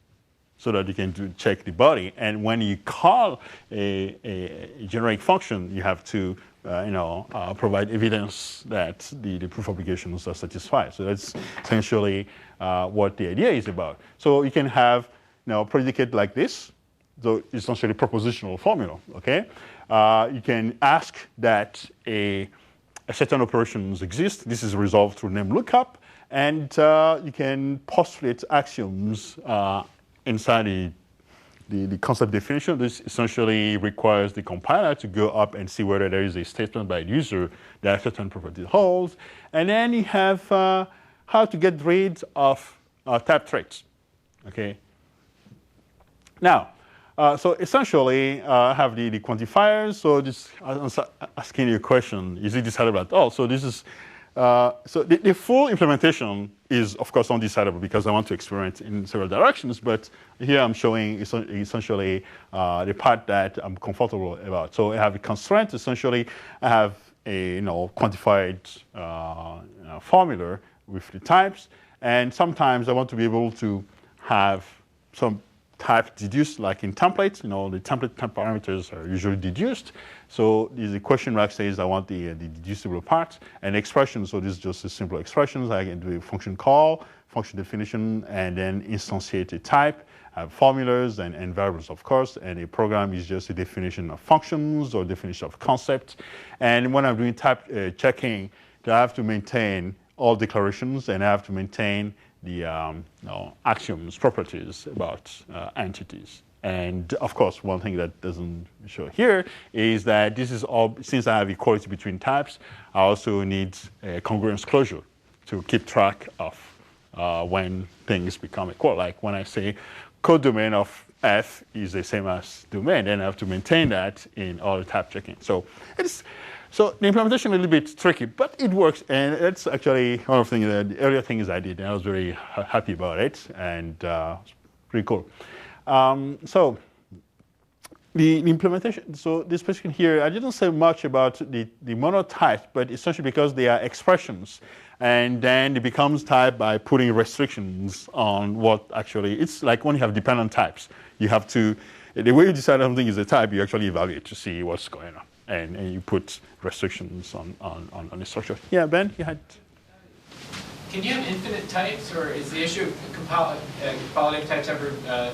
so that you can check the body. And when you call a generic function, you have to provide evidence that the proof obligations are satisfied. So that's essentially what the idea is about. So you can have predicate like this, so essentially propositional formula, okay? You can ask that a certain operations exist. This is resolved through name lookup, and you can postulate axioms inside the concept definition. This essentially requires the compiler to go up and see whether there is a statement by the user that certain property holds. And then you have how to get rid of type traits. Okay. Now, so essentially, I have the quantifiers. So just asking you a question: is it decidable at all? So this is so the full implementation is, of course, undecidable because I want to experiment in several directions. But here I'm showing essentially the part that I'm comfortable about. So I have a constraint. Essentially, I have a quantified formula with the types. And sometimes I want to be able to have some type deduced, like in templates. The template type parameters are usually deduced. So the question mark says I want the deducible part, and expression. So this is just a simple expressions. I can do a function call, function definition, and then instantiate a type. Have formulas and variables, of course, and a program is just a definition of functions or definition of concepts. And when I'm doing type checking, I have to maintain all declarations, and I have to maintain the axioms, properties about entities. And of course, one thing that doesn't show here is that this is all, since I have equality between types, I also need a congruence closure to keep track of when things become equal. Like when I say codomain of F is the same as domain, then I have to maintain that in all the type checking. So the implementation is a little bit tricky, but it works, and it's actually one of the earlier things I did, and I was very happy about it, and it's pretty cool. So the implementation, so this question here, I didn't say much about the monotype, but essentially because they are expressions, and then it becomes type by putting restrictions on what actually, it's like when you have dependent types, you have to, the way you decide something is a type, you actually evaluate to see what's going on. And you put restrictions on the structure. Yeah, Ben, you had? Can you have infinite types, or is the issue of compilative types ever?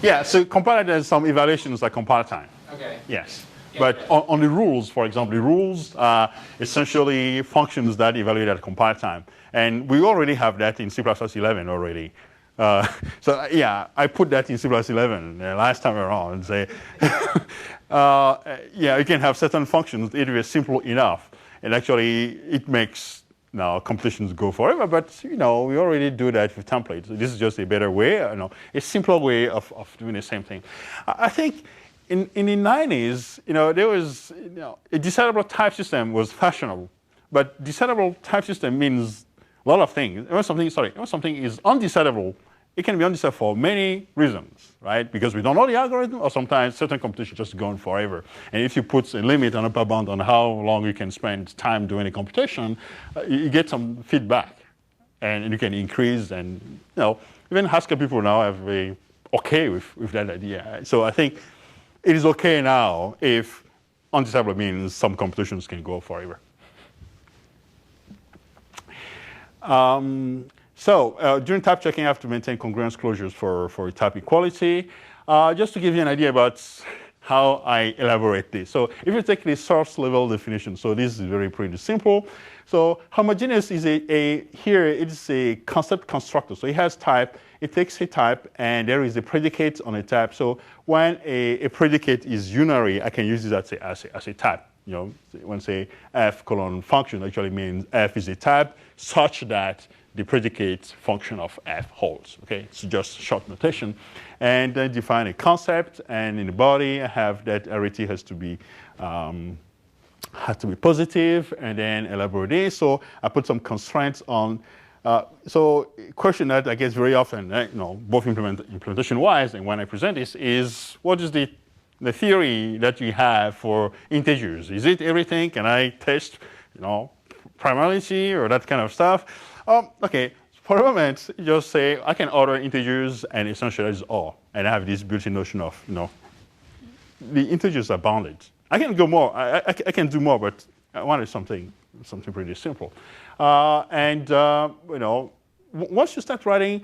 Yeah, so compilative has some evaluations like compile time. Okay. Yes. Yeah, But on the rules, for example, the rules are essentially functions that evaluate at compile time. And we already have that in C++11 already. So yeah, I put that in C++11 last time around and say, yeah, you can have certain functions if it's simple enough. And actually, it makes now computations go forever, but we already do that with templates. So this is just a better way, a simpler way of doing the same thing. I think in the 90s, there was, a decidable type system was fashionable, but decidable type system means a lot of things. When something is undecidable, it can be undecidable for many reasons, right? Because we don't know the algorithm, or sometimes certain computation just go on forever. And if you put a limit on upper bound on how long you can spend time doing a computation, you get some feedback, and you can increase. And even Haskell people now are very okay with that idea. So I think it is okay now if undecidable means some computations can go forever. During type checking, I have to maintain congruence closures for type equality. Just to give you an idea about how I elaborate this. So if you take the source level definition, so this is pretty simple. So homogeneous is here it's a concept constructor. So it has type, it takes a type, and there is a predicate on a type. So when a predicate is unary, I can use this as a type. When say f colon function actually means f is a type such that the predicate function of f holds. Okay, it's just short notation, and then define a concept, and in the body I have that arity has to be positive, and then elaborate this. So I put some constraints on. So a question that I get very often, both implementation-wise and when I present this, is what is the theory that you have for integers? Is it everything? Can I test, primality or that kind of stuff? Okay, for a moment, just say I can order integers and essentially that is all. And I have this built-in notion of, the integers are bounded. I can go more. I can do more, but I wanted something pretty simple. Once you start writing,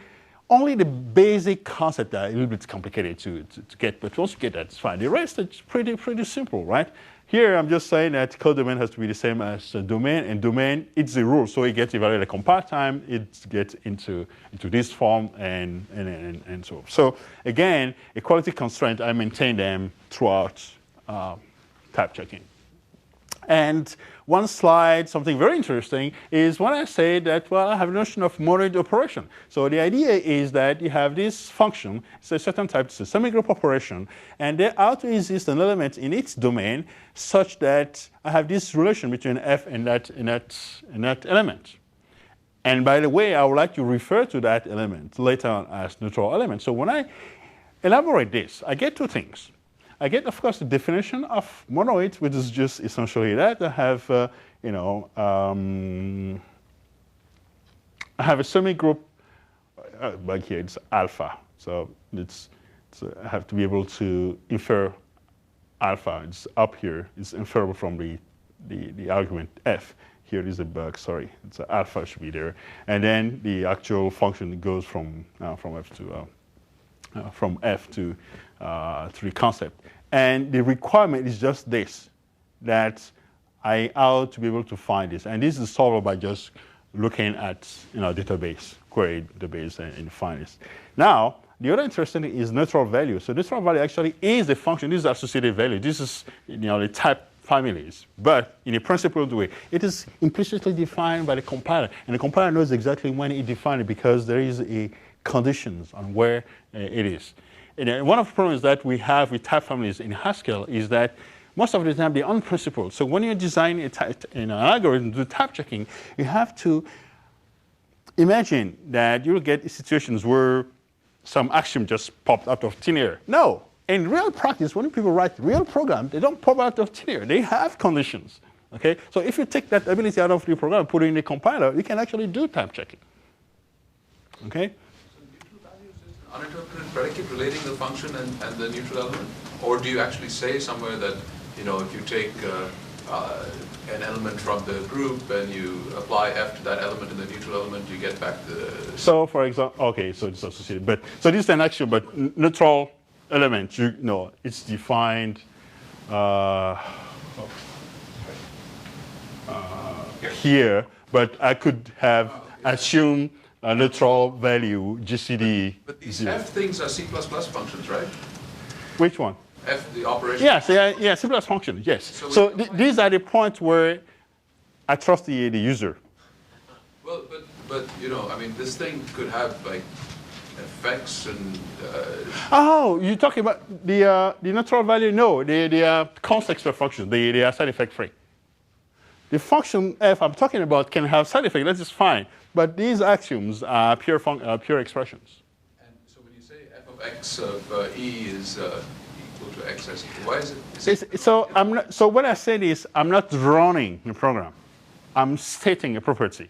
only the basic concept are a little bit complicated to get, but once you get that, it's fine. The rest is pretty simple, right? Here, I'm just saying that codomain has to be the same as domain, and domain, it's the rule, so it gets evaluated at compile time, it gets into this form, and so on. So again, equality constraint, I maintain them throughout type checking. And one slide, something very interesting, is when I say that, well, I have a notion of monoid operation. So the idea is that you have this function, it's a certain type, it's a semigroup operation, and there ought to exist an element in its domain such that I have this relation between f and that element. And by the way, I would like to refer to that element later on as neutral element. So when I elaborate this, I get two things. I get, of course, the definition of monoid, which is just essentially that. I have, I have a semigroup, like here it's alpha. So it's So I have to be able to infer alpha. It's up here. It's inferable from the argument f. Here it is a bug, sorry. It's alpha should be there. And then the actual function goes from f to the concept. And the requirement is just this, that I ought to be able to find this. And this is solvable by just looking at database, query database, and find this. Now, the other interesting thing is neutral value. So neutral value actually is a function. This is associative value. This is the type families, but in a principled way. It is implicitly defined by the compiler, and the compiler knows exactly when it defined it because there is a conditions on where it is. And one of the problems that we have with type families in Haskell is that most of the time they're unprincipled. So when you're designing an algorithm to do type checking, you have to imagine that you'll get situations where some axiom just popped out of thin air. No. In real practice, when people write real programs, they don't pop out of thin air. They have conditions. Okay? So if you take that ability out of the program, put it in the compiler, you can actually do type checking. Okay? So neutral values is an uninterpreted predicate relating the function and the neutral element? Or do you actually say somewhere that, if you take an element from the group and you apply f to that element in the neutral element, you get back the... So for example, okay, so it's associated. So this is an axiom, but neutral element, it's defined here, but I could have assumed a neutral value GCD. But these f things are C++ functions, right? Which one? F, the operation. Yes, yeah, C++ functions, yes. So these are the points where I trust the user. Well, but this thing could have like effects and... Oh, you're talking about the natural value? No, they are context function. They are side effect free. The function f I'm talking about can have side effect. That is fine. But these axioms are pure expressions. And so when you say f of x of e is equal to x as equal, why is it? So what I said is I'm not running the program. I'm stating a property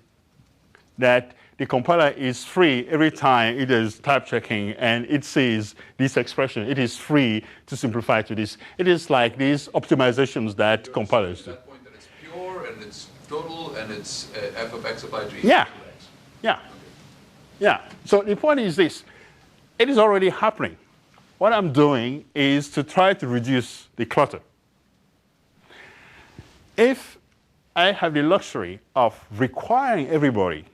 that the compiler is free every time it is type checking and it sees this expression. It is free to simplify to this. It is like these optimizations that compilers do. That point that it's pure and it's total and it's f of x applied to e Yeah. equal to x. Yeah. Yeah. So the point is this. It is already happening. What I'm doing is to try to reduce the clutter. If I have the luxury of requiring everybody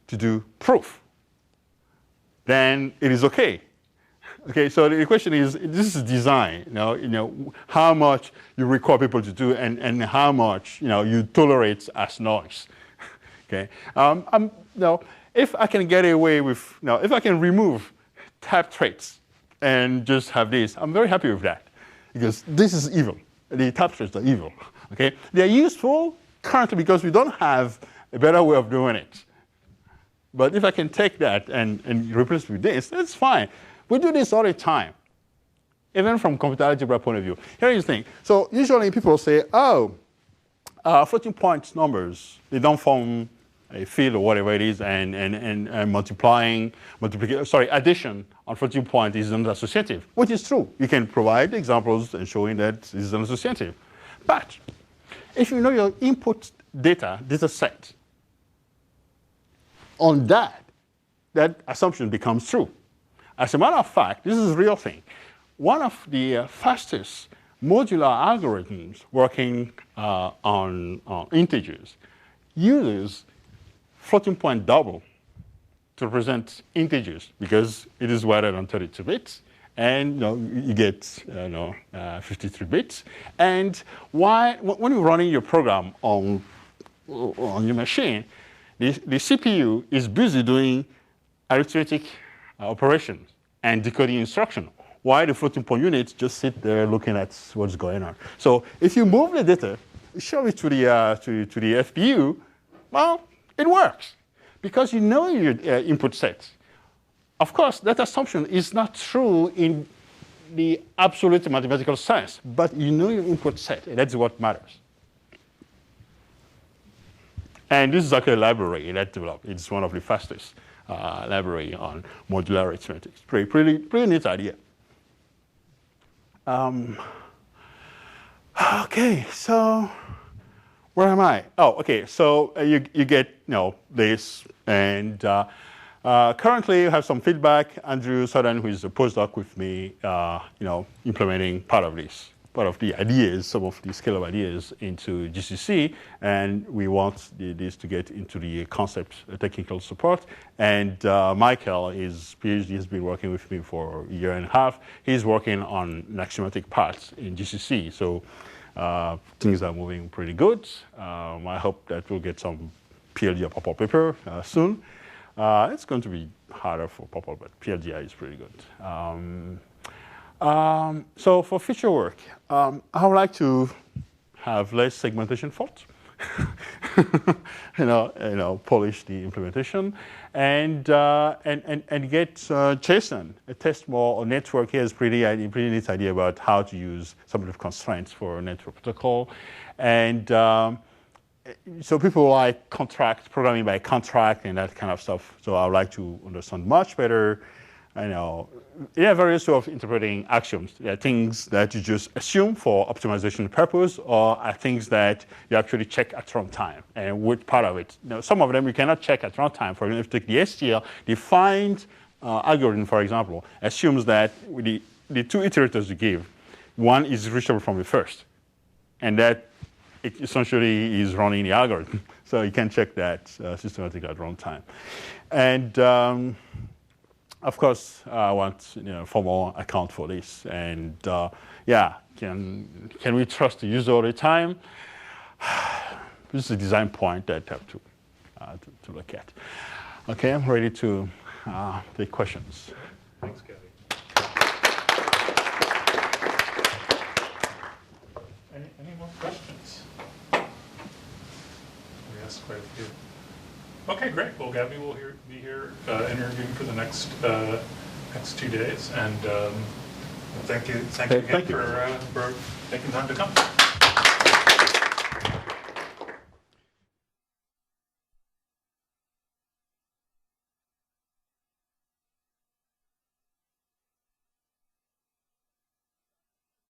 to do proof, then it is okay. Okay, so the question is, this is design, how much you require people to do and how much, you tolerate as noise. Okay, if I can get away with, if I can remove type traits and just have this, I'm very happy with that because this is evil. The type traits are evil. Okay, they're useful currently because we don't have a better way of doing it. But if I can take that and replace it with this, that's fine. We do this all the time, even from computer algebra point of view. Here is the thing. So usually people say, floating point numbers, they don't form a field or whatever it is, and addition on floating point is not associative, which is true. You can provide examples and showing that this is associative. But if you know your input data set, on that assumption becomes true. As a matter of fact, this is a real thing. One of the fastest modular algorithms working on integers uses floating point double to represent integers because it is wider than 32 bits. And you get 53 bits. And when you're running your program on your machine, the CPU is busy doing arithmetic operations and decoding instruction, while the floating point units just sit there looking at what's going on. So if you move the data, show it to the FPU, well, it works because you know your input set. Of course, that assumption is not true in the absolute mathematical sense, but you know your input set, and that's what matters. And this is actually a library that developed. It's one of the fastest library on modular arithmetic. Pretty neat idea. Okay, so where am I? Oh, okay. So you get this, and currently you have some feedback. Andrew Sutton, who is a postdoc with me, implementing part of the ideas, some of the scalable ideas into GCC, and we want this to get into the concept technical support. And Michael, his PhD, has been working with me for a year and a half. He's working on axiomatic parts in GCC, so things are moving pretty good. I hope that we'll get some PLG or POPL paper soon. It's going to be harder for POPL, but PLGI is pretty good. So for future work, I would like to have less segmentation faults. Polish the implementation, and get JSON, test more on network. He has pretty neat idea about how to use some of the constraints for a network protocol, and so people like programming by contract and that kind of stuff. So I would like to understand much better. There are various ways of interpreting axioms. There are things that you just assume for optimization purpose, or are things that you actually check at runtime. And which part of it? Some of them you cannot check at runtime. For example, if you take the STL defined algorithm, for example, assumes that the two iterators you give, one is reachable from the first, and that it essentially is running the algorithm. So you can check that systematically at runtime. And of course, I want formal account for this, and can we trust the user all the time? This is a design point that I have to look at. Okay, I'm ready to take questions. Thanks, Gabby. Any more questions? We asked quite a few. Okay, great. Well, Gabby will be here interviewing for the next 2 days, and thank you again for taking time to come.